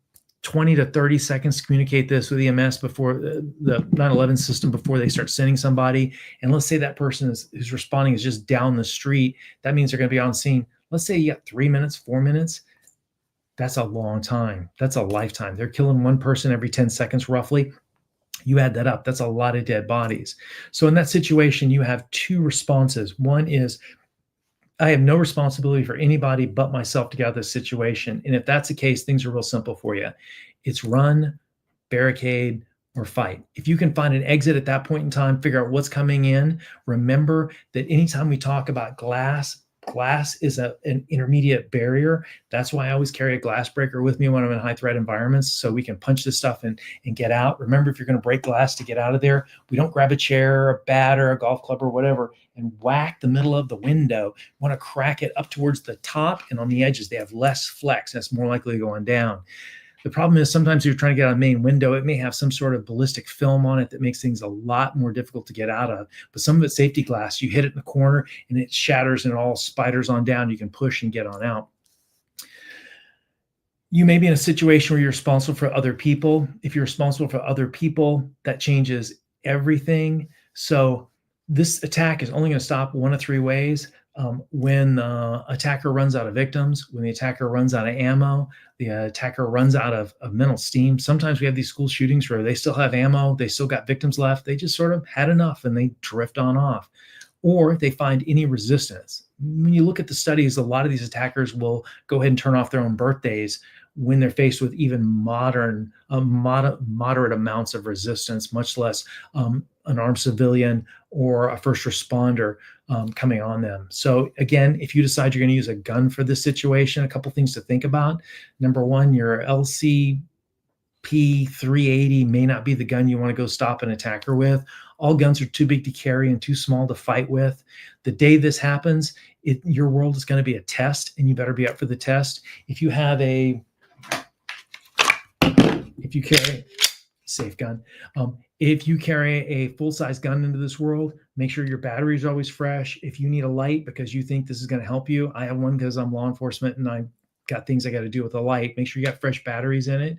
20 to 30 seconds to communicate this with EMS before the 911 system, before they start sending somebody. And let's say that person who's responding is just down the street. That means they're going to be on scene. Let's say you got 3 minutes, 4 minutes. That's a long time. That's a lifetime. They're killing one person every 10 seconds, roughly. You add that up, that's a lot of dead bodies. So in that situation, you have two responses. One is, I have no responsibility for anybody but myself to get out of this situation. And if that's the case, things are real simple for you. It's run, barricade, or fight. If you can find an exit at that point in time, figure out what's coming in. Remember that anytime we talk about glass is an intermediate barrier. That's why I always carry a glass breaker with me when I'm in high threat environments, so we can punch this stuff and get out. Remember, if you're going to break glass to get out of there, we don't grab a chair, a bat, or a golf club or whatever and whack the middle of the window. We want to crack it up towards the top, and on the edges, they have less flex. That's more likely going down. The problem is, sometimes you're trying to get out a main window, it may have some sort of ballistic film on it that makes things a lot more difficult to get out of. But some of it's safety glass. You hit it in the corner and it shatters and it all spiders on down. You can push and get on out. You may be in a situation where you're responsible for other people. If you're responsible for other people, that changes everything. So this attack is only going to stop one of three ways. When the attacker runs out of victims, when the attacker runs out of ammo, the attacker runs out of mental steam. Sometimes we have these school shootings where they still have ammo, they still got victims left. They just sort of had enough and they drift on off, or they find any resistance. When you look at the studies, a lot of these attackers will go ahead and turn off their own birthdays when they're faced with even moderate amounts of resistance, much less an armed civilian or a first responder coming on them. So again, if you decide you're going to use a gun for this situation, a couple things to think about. Number one, your LCP-380 may not be the gun you want to go stop an attacker with. All guns are too big to carry and too small to fight with. The day this happens, your world is going to be a test, and you better be up for the test. If you carry safe gun, if you carry a full-size gun into this world, make sure your battery is always fresh. If you need a light because you think this is going to help you, I have one because I'm law enforcement and I got things I got to do with a light. Make sure you got fresh batteries in it.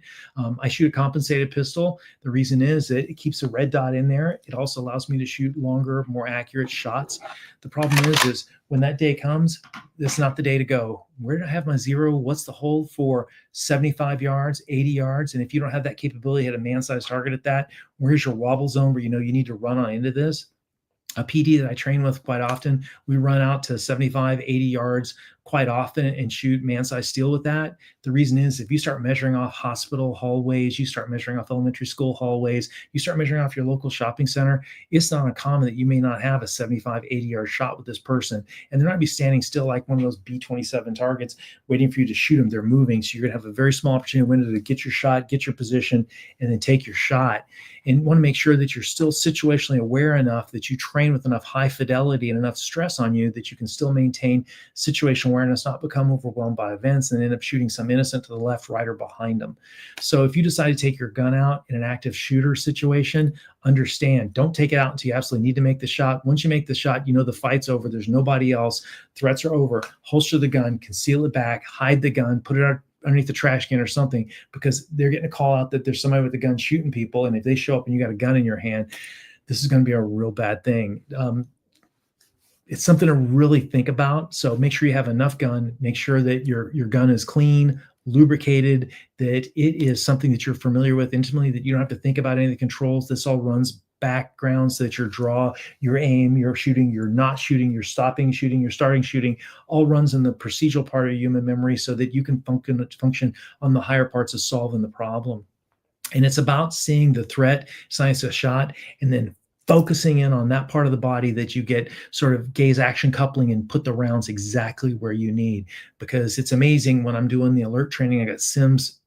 I shoot a compensated pistol. The reason is that it keeps a red dot in there. It also allows me to shoot longer, more accurate shots. The problem is when that day comes, it's not the day to go. Where do I have my zero? What's the hold for 75 yards, 80 yards? And if you don't have that capability at a man-sized target at that, where's your wobble zone where you know you need to run on into this? A PD that I train with quite often, we run out to 75, 80 yards quite often and shoot man-sized steel with that. The reason is if you start measuring off hospital hallways, you start measuring off elementary school hallways, you start measuring off your local shopping center, it's not uncommon that you may not have a 75, 80-yard shot with this person. And they're not be standing still like one of those B-27 targets waiting for you to shoot them. They're moving. So you're going to have a very small opportunity window to get your shot, get your position, and then take your shot. And you want to make sure that you're still situationally aware enough that you train with enough high fidelity and enough stress on you that you can still maintain situational awareness, not become overwhelmed by events and end up shooting some innocent to the left, right, or behind them. So if you decide to take your gun out in an active shooter situation, understand, don't take it out until you absolutely need to make the shot. Once you make the shot, you know the fight's over. There's nobody else. Threats are over. Holster the gun, conceal it back, hide the gun, put it out underneath the trash can or something, because they're getting a call out that there's somebody with a gun shooting people. And if they show up and you got a gun in your hand, this is going to be a real bad thing. It's something to really think about. So make sure you have enough gun, make sure that your gun is clean, lubricated, that it is something that you're familiar with intimately, that you don't have to think about any of the controls. This all runs background so that your draw, your aim, your shooting, you're not shooting, you're stopping shooting, you're starting shooting, all runs in the procedural part of human memory so that you can function on the higher parts of solving the problem. And it's about seeing the threat, science of shot, and then focusing in on that part of the body that you get sort of gaze action coupling and put the rounds exactly where you need. Because it's amazing when I'm doing the alert training, I got Sims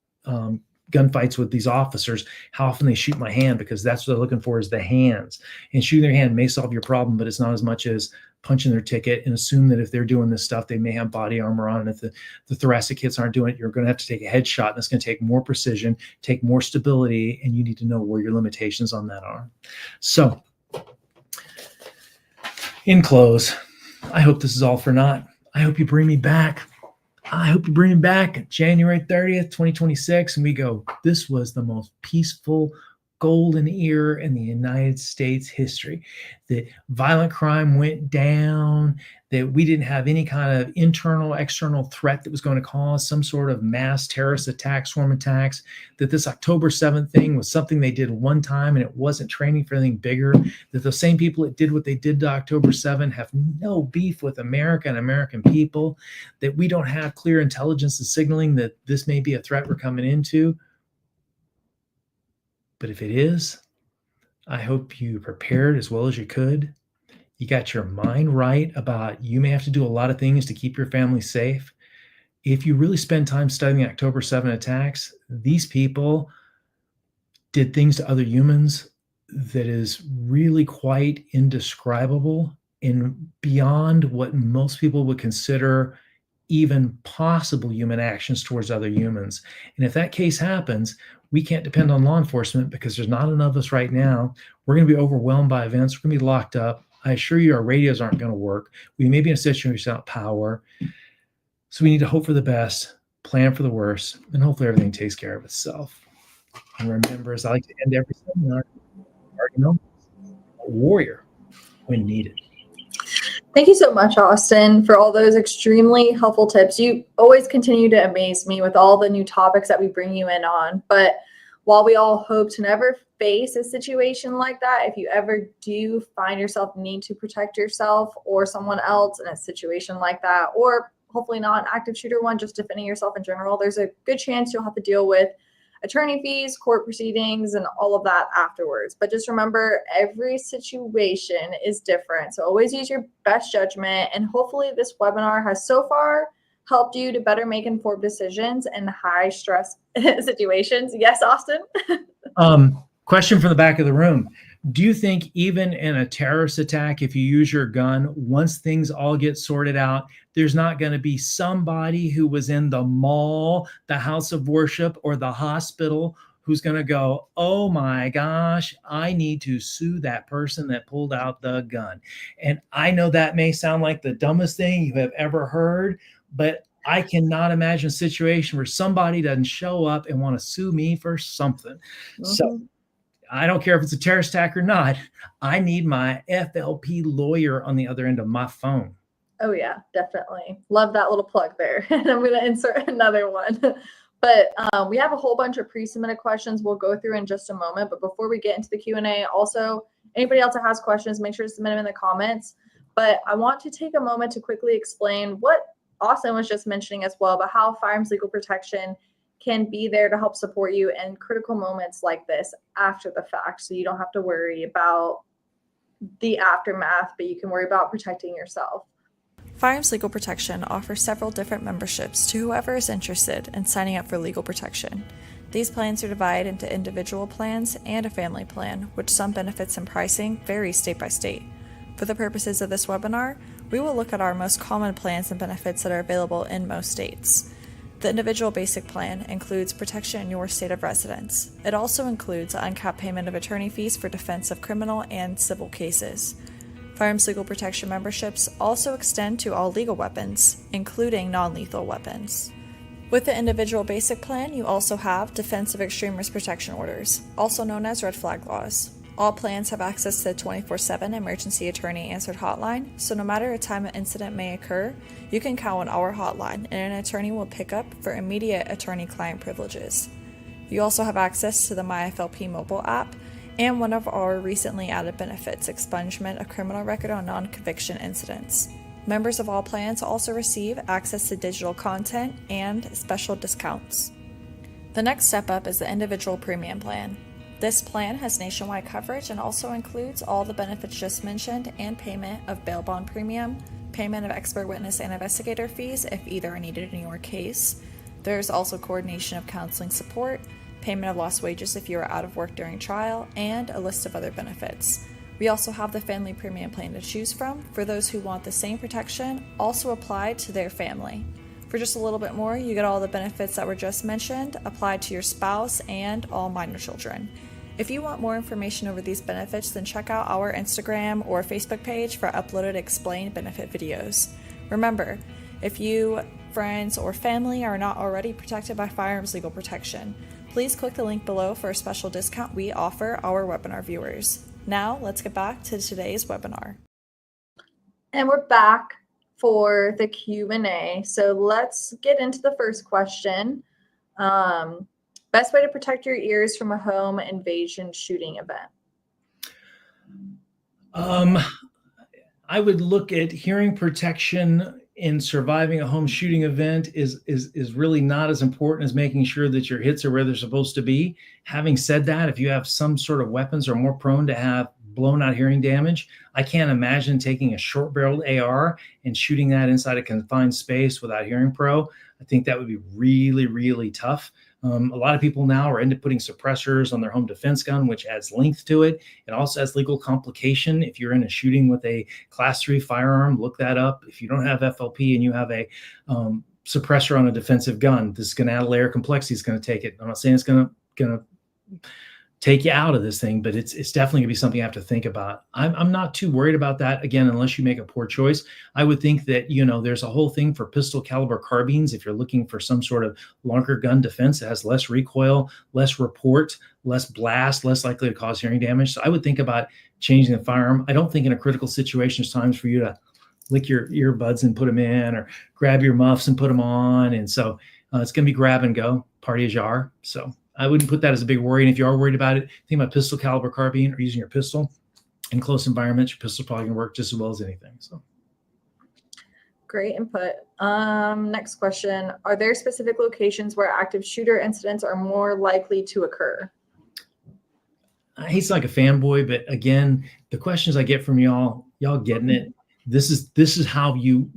gunfights with these officers, how often they shoot my hand, because that's what they're looking for is the hands. And shooting their hand may solve your problem, but it's not as much as punching their ticket, and assume that if they're doing this stuff, they may have body armor on. And if the thoracic hits aren't doing it, you're going to have to take a headshot, and it's going to take more precision, take more stability, and you need to know where your limitations on that are. So in close, I hope this is all for naught. I hope you bring me back. I hope you bring me back January 30th, 2026, and we go, this was the most peaceful golden era in the United States history. That violent crime went down, that we didn't have any kind of internal, external threat that was going to cause some sort of mass terrorist attack, swarm attacks, that this October 7th thing was something they did one time and it wasn't training for anything bigger, that the same people that did what they did to October 7 have no beef with America and American people, that we don't have clear intelligence and signaling that this may be a threat we're coming into. But if it is, I hope you prepared as well as you could. You got your mind right about you may have to do a lot of things to keep your family safe. If you really spend time studying the October 7 attacks, these people did things to other humans that is really quite indescribable and beyond what most people would consider even possible human actions towards other humans. And if that case happens, we can't depend on law enforcement because there's not enough of us right now. We're going to be overwhelmed by events. We're going to be locked up. I assure you our radios aren't going to work. We may be in a situation without power. So we need to hope for the best, plan for the worst, and hopefully everything takes care of itself. And remember, as I like to end every seminar, a warrior when needed. Thank you so much, Austin, for all those extremely helpful tips. You always continue to amaze me with all the new topics that we bring you in on. But while we all hope to never face a situation like that, if you ever do find yourself need to protect yourself or someone else in a situation like that, or hopefully not an active shooter one, just defending yourself in general, there's a good chance you'll have to deal with attorney fees, court proceedings, and all of that afterwards. But just remember, every situation is different. So always use your best judgment. And hopefully this webinar has so far helped you to better make informed decisions in high stress situations. Yes, Austin? Question from the back of the room. Do you think even in a terrorist attack, if you use your gun, once things all get sorted out, there's not going to be somebody who was in the mall, the house of worship, or the hospital who's going to go, oh my gosh, I need to sue that person that pulled out the gun? And I know that may sound like the dumbest thing you have ever heard, but I cannot imagine a situation where somebody doesn't show up and want to sue me for something. Mm-hmm. So I don't care if it's a terrorist attack or not. I need my FLP lawyer on the other end of my phone. Oh, yeah, definitely. Love that little plug there. And I'm going to insert another one. But we have a whole bunch of pre-submitted questions we'll go through in just a moment. But before we get into the Q&A, also, anybody else that has questions, make sure to submit them in the comments. But I want to take a moment to quickly explain what Austin was just mentioning as well about how Firearms Legal Protection can be there to help support you in critical moments like this after the fact. So you don't have to worry about the aftermath, but you can worry about protecting yourself. Firearms Legal Protection offers several different memberships to whoever is interested in signing up for legal protection. These plans are divided into individual plans and a family plan, which some benefits and pricing vary state by state. For the purposes of this webinar, we will look at our most common plans and benefits that are available in most states. The individual basic plan includes protection in your state of residence. It also includes an uncapped payment of attorney fees for defense of criminal and civil cases. Firearms Legal Protection memberships also extend to all legal weapons, including non-lethal weapons. With the individual basic plan, you also have Defense of Extreme Risk Protection Orders, also known as red flag laws. All plans have access to the 24/7 emergency attorney answered hotline, so no matter a time an incident may occur, you can count on our hotline and an attorney will pick up for immediate attorney-client privileges. You also have access to the MyFLP mobile app and one of our recently added benefits, expungement of criminal record on non-conviction incidents. Members of all plans also receive access to digital content and special discounts. The next step up is the individual premium plan. This plan has nationwide coverage and also includes all the benefits just mentioned and payment of bail bond premium, payment of expert witness and investigator fees if either are needed in your case. There's also coordination of counseling support, payment of lost wages if you are out of work during trial, and a list of other benefits. We also have the family premium plan to choose from for those who want the same protection also applied to their family. For just a little bit more, you get all the benefits that were just mentioned applied to your spouse and all minor children. If you want more information over these benefits, then check out our Instagram or Facebook page for uploaded explained benefit videos. Remember, if you, friends, or family are not already protected by Firearms Legal Protection, please click the link below for a special discount we offer our webinar viewers. Now, let's get back to today's webinar. And we're back for the Q&A. So let's get into the first question. Best way to protect your ears from a home invasion shooting event? I would look at hearing protection in surviving a home shooting event is really not as important as making sure that your hits are where they're supposed to be. Having said that, if you have some sort of weapons are more prone to have blown out hearing damage, I can't imagine taking a short barreled AR and shooting that inside a confined space without hearing pro. I think that would be really, really tough. A lot of people now are into putting suppressors on their home defense gun, which adds length to it. It also has legal complication. If you're in a shooting with a Class 3 firearm, look that up. If you don't have FLP and you have a suppressor on a defensive gun, this is going to add a layer of complexity. It's going to take it. I'm not saying it's going to take you out of this thing, but it's definitely gonna be something you have to think about. I'm not too worried about that, again, unless you make a poor choice. I would think that, there's a whole thing for pistol caliber carbines. If you're looking for some sort of longer gun defense that has less recoil, less report, less blast, less likely to cause hearing damage. So I would think about changing the firearm. I don't think in a critical situation, it's times for you to lick your earbuds and put them in, or grab your muffs and put them on. And so it's going to be grab and go, party as you are. So I wouldn't put that as a big worry. And if you are worried about it, think about pistol caliber carbine or using your pistol in close environments. Your pistol probably going to work just as well as anything. So. Great input. Next question. Are there specific locations where active shooter incidents are more likely to occur? I hate to sound like a fanboy, but again, the questions I get from y'all getting it. This is how you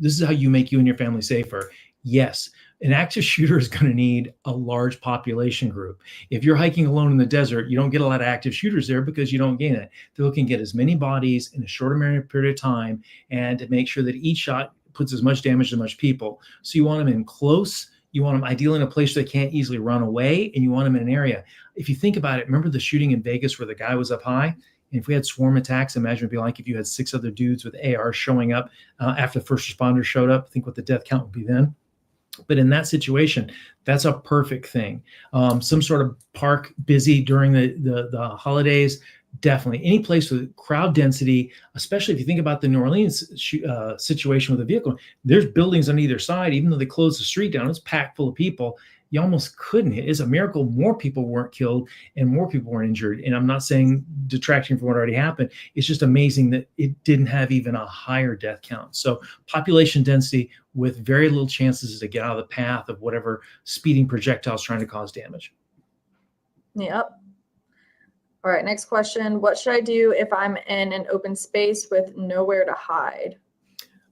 make you and your family safer. Yes, an active shooter is going to need a large population group. If you're hiking alone in the desert, you don't get a lot of active shooters there because you don't gain it. They're looking to get as many bodies in a shorter period of time and to make sure that each shot puts as much damage to as much people. So you want them in close. You want them ideally in a place where they can't easily run away, and you want them in an area. If you think about it, remember the shooting in Vegas where the guy was up high? And if we had swarm attacks, imagine it'd be like if you had 6 other dudes with ARs showing up after the first responders showed up. Think what the death count would be then. But in that situation, that's a perfect thing. Some sort of park busy during the holidays, definitely. Any place with crowd density, especially if you think about the New Orleans situation with a vehicle, there's buildings on either side. Even though they closed the street down, it's packed full of people. You almost couldn't. It's a miracle more people weren't killed and more people weren't injured. And I'm not saying detracting from what already happened. It's just amazing that it didn't have even a higher death count. So population density with very little chances to get out of the path of whatever speeding projectile is trying to cause damage. Yep. All right, next question. What should I do if I'm in an open space with nowhere to hide?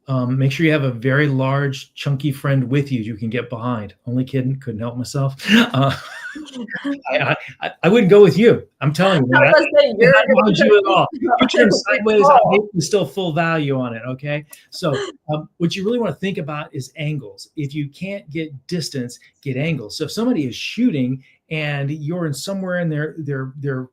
Make sure you have a very large, chunky friend with you can get behind. Only kidding, couldn't help myself. I wouldn't go with you. I'm telling you. I don't want you at all. You turn sideways, there's still full value on it, okay? So what you really want to think about is angles. If you can't get distance, get angles. So if somebody is shooting and you're in somewhere in their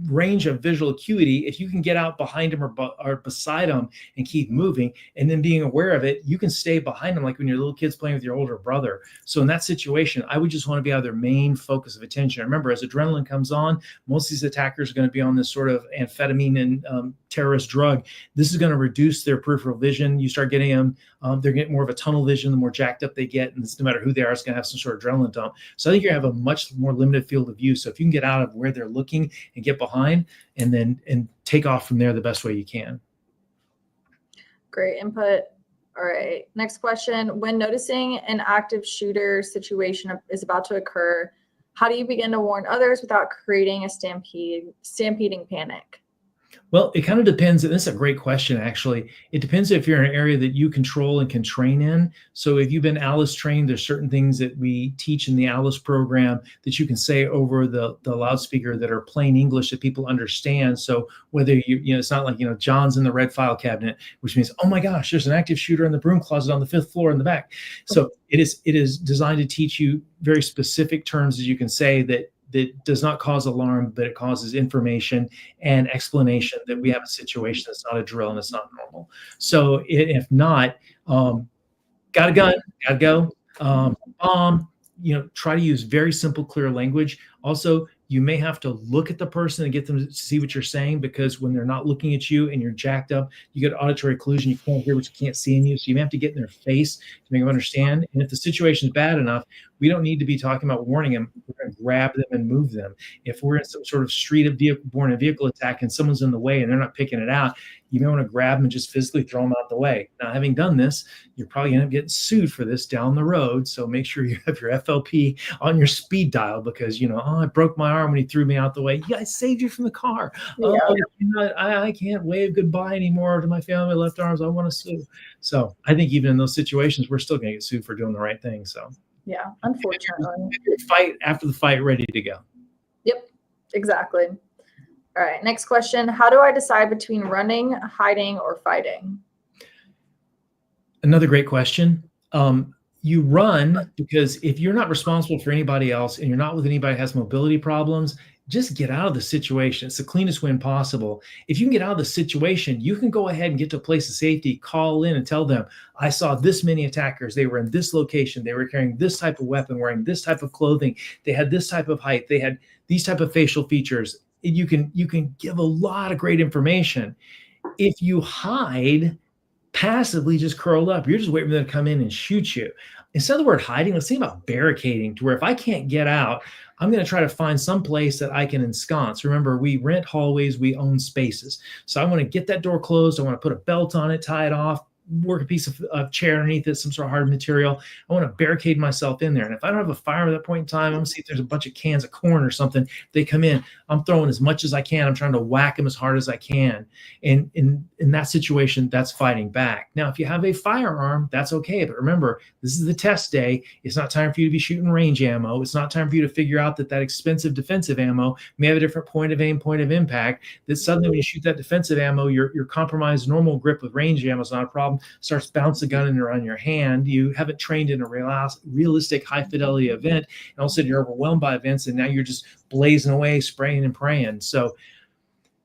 range of visual acuity, if you can get out behind them or beside them and keep moving and then being aware of it, you can stay behind them like when your little kid's playing with your older brother. So in that situation, I would just want to be out of their main focus of attention. Remember, as adrenaline comes on, most of these attackers are going to be on this sort of amphetamine and terrorist drug. This is going to reduce their peripheral vision. You start getting them, they're getting more of a tunnel vision the more jacked up they get. And no matter who they are, it's going to have some sort of adrenaline dump. So I think you're going to have a much more limited field of view. So if you can get out of where they're looking and get behind and take off from there the best way you can. Great input. All right. Next question. When noticing an active shooter situation is about to occur, how do you begin to warn others without creating a stampeding panic? Well, it kind of depends. And this is a great question, actually. It depends if you're in an area that you control and can train in. So if you've been ALICE trained, there's certain things that we teach in the ALICE program that you can say over the loudspeaker that are plain English that people understand. So whether it's not like, John's in the red file cabinet, which means, oh my gosh, there's an active shooter in the broom closet on the 5th floor in the back. So it is designed to teach you very specific terms that you can say that does not cause alarm, but it causes information and explanation that we have a situation that's not a drill and it's not normal. So if not, got a gun, gotta go, try to use very simple, clear language. Also, you may have to look at the person and get them to see what you're saying, because when they're not looking at you and you're jacked up, you get auditory occlusion. You can't hear what you can't see in you. So you may have to get in their face to make them understand. And if the situation is bad enough, we don't need to be talking about warning them. We're going to grab them and move them. If we're in some sort of street of vehicle attack and someone's in the way and they're not picking it out, you may want to grab them and just physically throw them out the way. Now, having done this, you're probably going to get sued for this down the road. So make sure you have your FLP on your speed dial, because, I broke my arm when he threw me out the way. Yeah, I saved you from the car. Yeah. I can't wave goodbye anymore to my family, left arms. I want to sue. So I think even in those situations, we're still going to get sued for doing the right thing. So yeah, unfortunately. Fight after the fight, ready to go. Yep, exactly. All right, next question. How do I decide between running, hiding, or fighting? Another great question. You run because if you're not responsible for anybody else and you're not with anybody that has mobility problems, just get out of the situation. It's the cleanest win possible. If you can get out of the situation, you can go ahead and get to a place of safety, call in and tell them, I saw this many attackers. They were in this location. They were carrying this type of weapon, wearing this type of clothing. They had this type of height. They had these type of facial features. You can give a lot of great information. If you hide, passively just curled up. You're just waiting for them to come in and shoot you. Instead of the word hiding, let's think about barricading, to where if I can't get out, I'm going to try to find some place that I can ensconce. Remember, we rent hallways, we own spaces. So I want to get that door closed. I want to put a belt on it, tie it off, work a piece of chair underneath it, some sort of hard material. I want to barricade myself in there. And if I don't have a fire at that point in time, I'm going to see if there's a bunch of cans of corn or something. They come in, I'm throwing as much as I can. I'm trying to whack them as hard as I can. And in that situation, that's fighting back. Now, if you have a firearm, that's okay. But remember, this is the test day. It's not time for you to be shooting range ammo. It's not time for you to figure out that expensive defensive ammo may have a different point of aim, point of impact, that suddenly when you shoot that defensive ammo, your compromised normal grip with range ammo is not a problem. Starts bounce the gun in around your hand. You haven't trained in a realistic high fidelity event, and all of a sudden you're overwhelmed by events, and now you're just blazing away, spraying and praying. So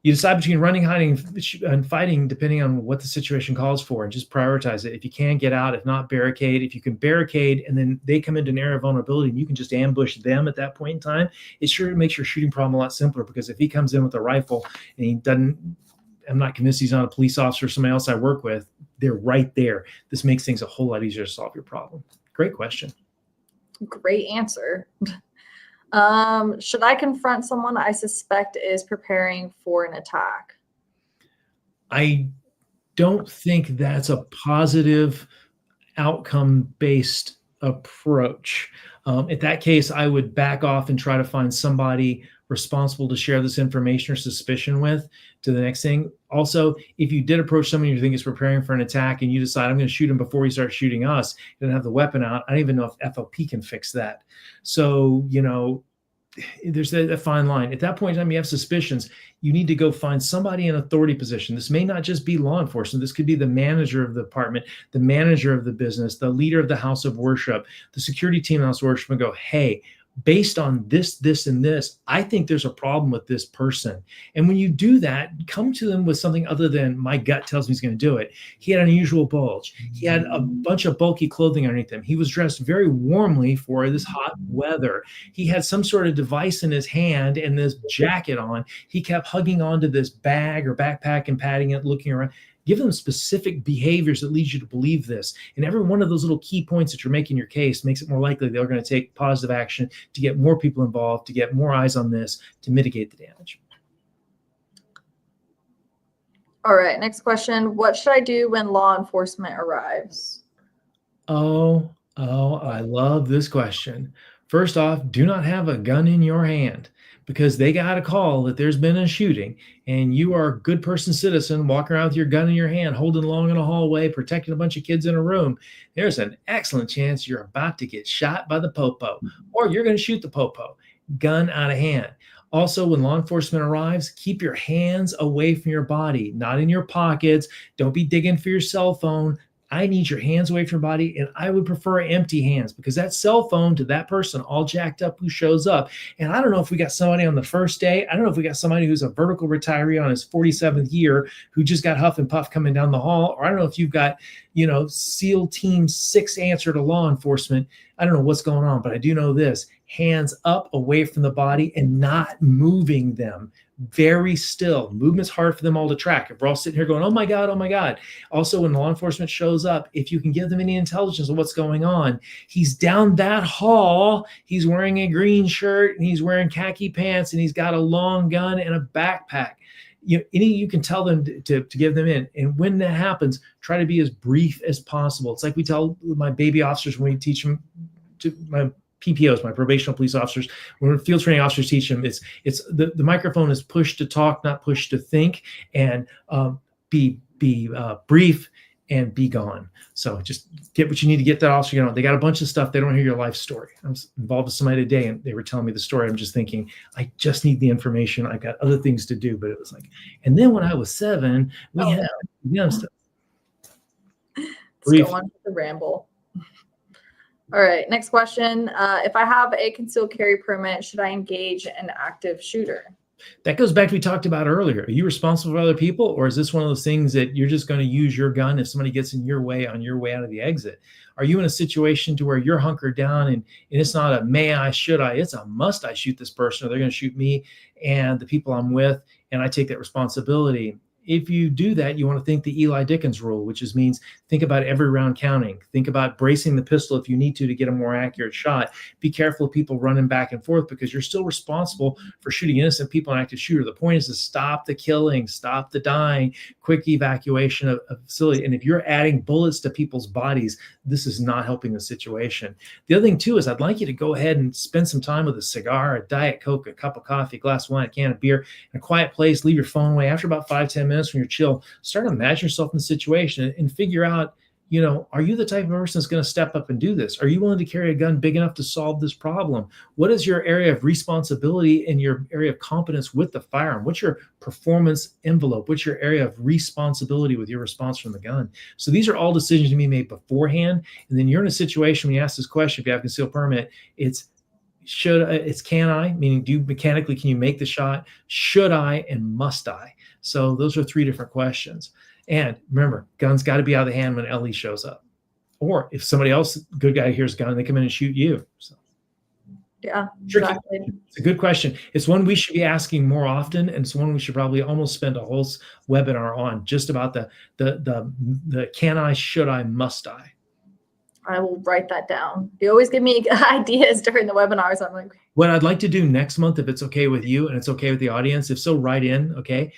you decide between running, hiding, and fighting, depending on what the situation calls for, and just prioritize it. If you can, get out. If not, barricade. If you can barricade and then they come into an area of vulnerability and you can just ambush them at that point in time, it sure makes your shooting problem a lot simpler, because if he comes in with a rifle and he doesn't, I'm not convinced he's not a police officer or somebody else I work with, they're right there. This makes things a whole lot easier to solve your problem. Great question. Great answer. Should I confront someone I suspect is preparing for an attack? I don't think that's a positive outcome-based approach. In that case, I would back off and try to find somebody responsible to share this information or suspicion with to the next thing. Also, if you did approach someone you think is preparing for an attack and you decide, I'm going to shoot him before he starts shooting us, and have the weapon out, I don't even know if FLP can fix that. So, there's that fine line. At that point in time, you have suspicions. You need to go find somebody in authority position. This may not just be law enforcement. This could be the manager of the department, the manager of the business, the leader of the house of worship, the security team in the house of worship, and go, hey, based on this, this, and this, I think there's a problem with this person. And when you do that, come to them with something other than my gut tells me he's going to do it. He had an unusual bulge. He had a bunch of bulky clothing underneath him. He was dressed very warmly for this hot weather. He had some sort of device in his hand and this jacket on. He kept hugging onto this bag or backpack and patting it, looking around. Give them specific behaviors that lead you to believe this. And every one of those little key points that you're making your case makes it more likely they're going to take positive action to get more people involved, to get more eyes on this, to mitigate the damage. All right, next question. What should I do when law enforcement arrives? Oh, I love this question. First off, do not have a gun in your hand, because they got a call that there's been a shooting and you are a good person citizen walking around with your gun in your hand, holding along in a hallway, protecting a bunch of kids in a room. There's an excellent chance you're about to get shot by the popo, or you're going to shoot the popo. Gun out of hand. Also, when law enforcement arrives, keep your hands away from your body, not in your pockets. Don't be digging for your cell phone. I need your hands away from your body, and I would prefer empty hands, because that cell phone to that person all jacked up who shows up. And I don't know if we got somebody on the first day. I don't know if we got somebody who's a vertical retiree on his 47th year who just got huff and puff coming down the hall. Or I don't know if you've got, SEAL Team 6 answer to law enforcement. I don't know what's going on, but I do know this: hands up, away from the body, and not moving them. Very still. Movement's hard for them all to track. If we're all sitting here going, oh my God, oh my God. Also, when law enforcement shows up, if you can give them any intelligence of what's going on, he's down that hall, he's wearing a green shirt, and he's wearing khaki pants, and he's got a long gun and a backpack. You can tell them to give them in. And when that happens, try to be as brief as possible. It's like we tell my baby officers when we teach them, to my PPOs, my probational police officers, when field training officers teach them, it's the microphone is pushed to talk, not pushed to think, and be brief and be gone. So just get what you need to get that officer. They got a bunch of stuff. They don't hear your life story. I was involved with somebody today, and they were telling me the story. I'm just thinking, I just need the information. I've got other things to do. But it was like, and then when I was 7, we had stuff. Let's go on with the ramble. All right, next question. If I have a concealed carry permit, should I engage an active shooter? That goes back to what we talked about earlier. Are you responsible for other people, or is this one of those things that you're just going to use your gun if somebody gets in your way on your way out of the exit? Are you in a situation to where you're hunkered down and it's not a may I, should I, it's a must I shoot this person, or they're going to shoot me and the people I'm with, and I take that responsibility? if you do that, you want to think the Eli Dickens rule, which means think about every round counting. Think about bracing the pistol if you need to get a more accurate shot. Be careful of people running back and forth because you're still responsible for shooting innocent people in active shooter. The point is to stop the killing, stop the dying, quick evacuation of facility. And if you're adding bullets to people's bodies, this is not helping the situation. The other thing too is I'd like you to go ahead and spend some time with a cigar, a Diet Coke, a cup of coffee, a glass of wine, a can of beer, in a quiet place. Leave your phone away. After about 5-10 minutes when you're chill, start to imagine yourself in the situation and figure out, are you the type of person that's going to step up and do this? Are you willing to carry a gun big enough to solve this problem? What is your area of responsibility and your area of competence with the firearm? What's your performance envelope? What's your area of responsibility with your response from the gun? So these are all decisions to be made beforehand. And then you're in a situation when you ask this question, if you have a concealed permit, it's can I, meaning can you make the shot? Should I and must I? So those are 3 different questions. And remember, guns got to be out of the hand when LE shows up. Or if somebody else, good guy, hears a gun, they come in and shoot you. So, yeah, exactly. It's a good question. It's one we should be asking more often, and it's one we should probably almost spend a whole webinar on, just about the can I, should I, must I. I will write that down. You always give me ideas during the webinars. I'm like, what I'd like to do next month, if it's okay with you and it's okay with the audience, if so, write in, okay?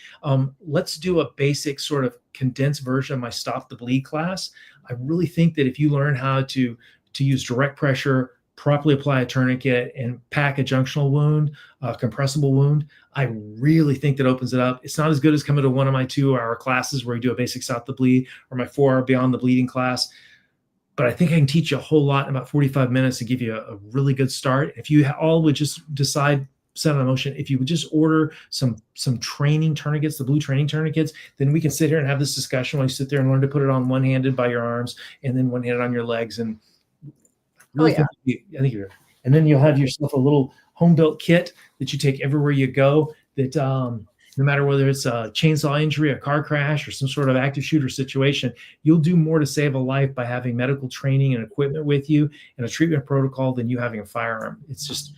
Let's do a basic sort of condensed version of my Stop the Bleed class. I really think that if you learn how to use direct pressure, properly apply a tourniquet, and pack a junctional wound, a compressible wound, I really think that opens it up. It's not as good as coming to one of my 2-hour classes where you do a basic Stop the Bleed or my 4-hour Beyond the Bleeding class. But I think I can teach you a whole lot in about 45 minutes to give you a really good start. If you all would just decide, set on motion, if you would just order some training tourniquets, the blue training tourniquets, then we can sit here and have this discussion while you sit there and learn to put it on one-handed by your arms and then one-handed on your legs. And really I think you're, and then you'll have yourself a little home-built kit that you take everywhere you go that no matter whether it's a chainsaw injury, a car crash, or some sort of active shooter situation, you'll do more to save a life by having medical training and equipment with you and a treatment protocol than you having a firearm. It's just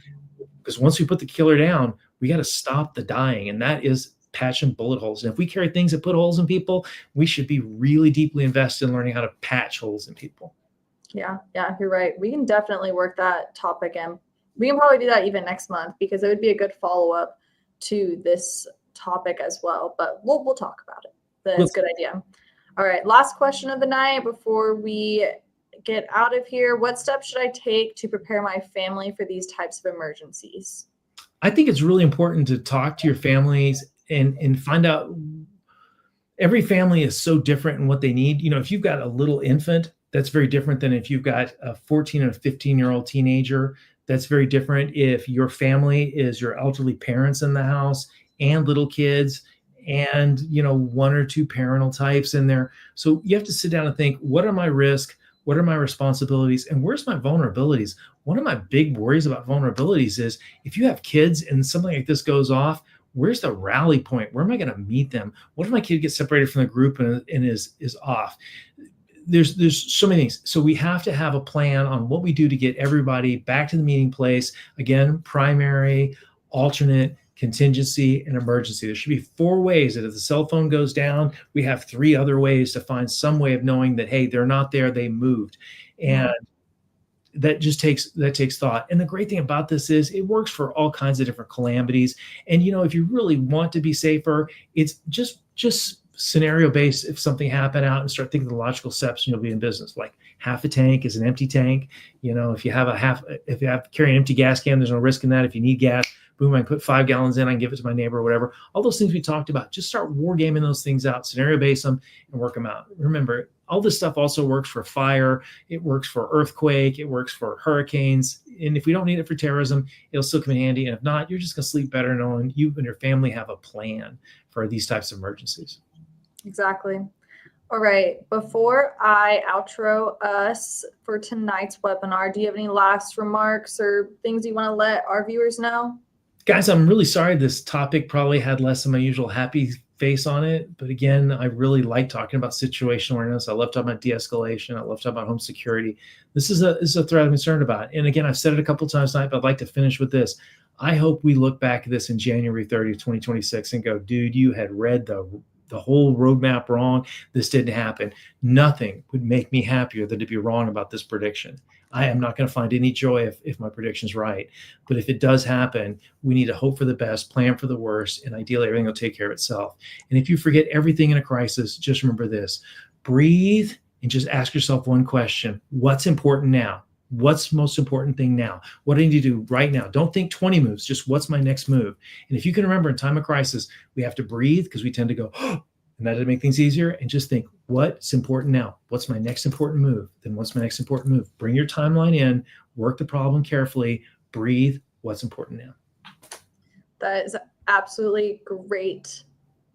because once we put the killer down, we got to stop the dying, and that is patching bullet holes. And if we carry things that put holes in people, we should be really deeply invested in learning how to patch holes in people. Yeah, you're right. We can definitely work that topic in. We can probably do that even next month because it would be a good follow-up to this topic as well, but we'll talk about it. That's a good idea. All right, last question of the night before we get out of here. What steps should I take to prepare my family for these types of emergencies? I think it's really important to talk to your families and find out. Every family is so different in what they need. If you've got a little infant, that's very different than if you've got a 14 or 15-year-old teenager. That's very different if your family is your elderly parents in the house and little kids and, 1 or 2 parental types in there. So you have to sit down and think, what are my risks? What are my responsibilities? And where's my vulnerabilities? One of my big worries about vulnerabilities is if you have kids and something like this goes off, where's the rally point? Where am I going to meet them? What if my kid gets separated from the group and is off? There's so many things. So we have to have a plan on what we do to get everybody back to the meeting place. Again, primary, alternate, contingency, and emergency. There should be 4 ways that if the cell phone goes down, we have 3 other ways to find some way of knowing that, hey, they're not there, they moved. And that just takes thought. And the great thing about this is it works for all kinds of different calamities. And, if you really want to be safer, it's just scenario based. If something happened out and start thinking the logical steps, and you'll be in business. Like half a tank is an empty tank. If you have to carry an empty gas can, there's no risk in that. If you need gas, boom, I can put 5 gallons in, I can give it to my neighbor or whatever. All those things we talked about, just start wargaming those things out, scenario base them, and work them out. Remember, all this stuff also works for fire. It works for earthquake. It works for hurricanes. And if we don't need it for terrorism, it'll still come in handy. And if not, you're just going to sleep better knowing you and your family have a plan for these types of emergencies. Exactly. All right. Before I outro us for tonight's webinar, do you have any last remarks or things you want to let our viewers know? Guys, I'm really sorry this topic probably had less than my usual happy face on it. But again, I really like talking about situational awareness. I love talking about de-escalation. I love talking about home security. This is a threat I'm concerned about. And again, I've said it a couple of times tonight, but I'd like to finish with this. I hope we look back at this in January 30th, 2026 and go, dude, you had read the the whole roadmap wrong. This didn't happen. Nothing would make me happier than to be wrong about this prediction. I am not going to find any joy if my prediction's right. But if it does happen, we need to hope for the best, plan for the worst, and ideally everything will take care of itself. And if you forget everything in a crisis, just remember this: breathe and just ask yourself one question. What's important now? What's the most important thing now? What do I need to do right now? Don't think 20 moves, just what's my next move? And if you can remember, in time of crisis, we have to breathe because we tend to go, oh, and that'll make things easier. And just think, what's important now? What's my next important move? Then what's my next important move? Bring your timeline in, work the problem carefully, breathe, what's important now. That is absolutely great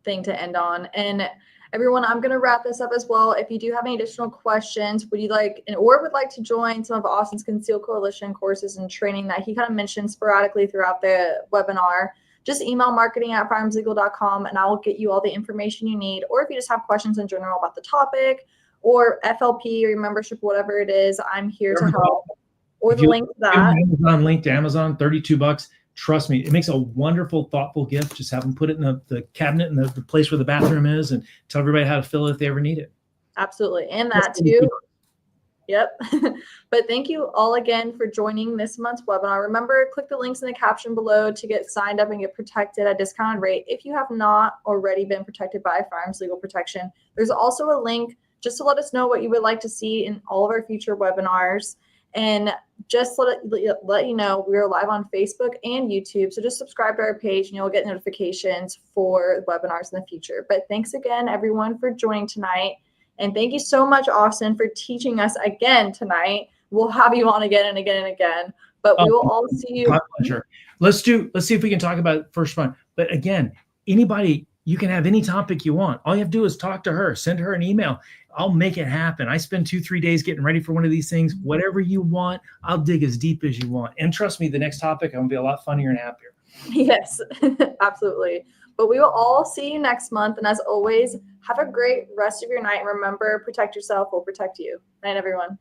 thing to end on. And everyone, I'm going to wrap this up as well. If you do have any additional questions, would like to join some of Austin's Conceal Coalition courses and training that he kind of mentioned sporadically throughout the webinar, just email marketing@firearmslegal.com and I will get you all the information you need. Or if you just have questions in general about the topic or FLP or your membership, whatever it is, I'm here to help. Or the link to that. Amazon link to Amazon, $32. Trust me, it makes a wonderful, thoughtful gift. Just have them put it in the cabinet in the place where the bathroom is and tell everybody how to fill it if they ever need it. Absolutely. And that too. Yep. But thank you all again for joining this month's webinar. Remember, click the links in the caption below to get signed up and get protected at a discounted rate if you have not already been protected by Firearms Legal Protection. There's also a link just to let us know what you would like to see in all of our future webinars. And just let you know, we are live on Facebook and YouTube. So just subscribe to our page and you'll get notifications for webinars in the future. But thanks again, everyone, for joining tonight. And thank you so much, Austin, for teaching us again tonight. We'll have you on again and again and again. But we will all see you. My pleasure. Let's see if we can talk about first one. But again, anybody, you can have any topic you want. All you have to do is talk to her, send her an email. I'll make it happen. I spend 2-3 days getting ready for one of these things. Whatever you want, I'll dig as deep as you want. And trust me, the next topic, I'm going to be a lot funnier and happier. Yes, absolutely. But we will all see you next month. And as always, have a great rest of your night. Remember, protect yourself. We'll protect you. Night, everyone.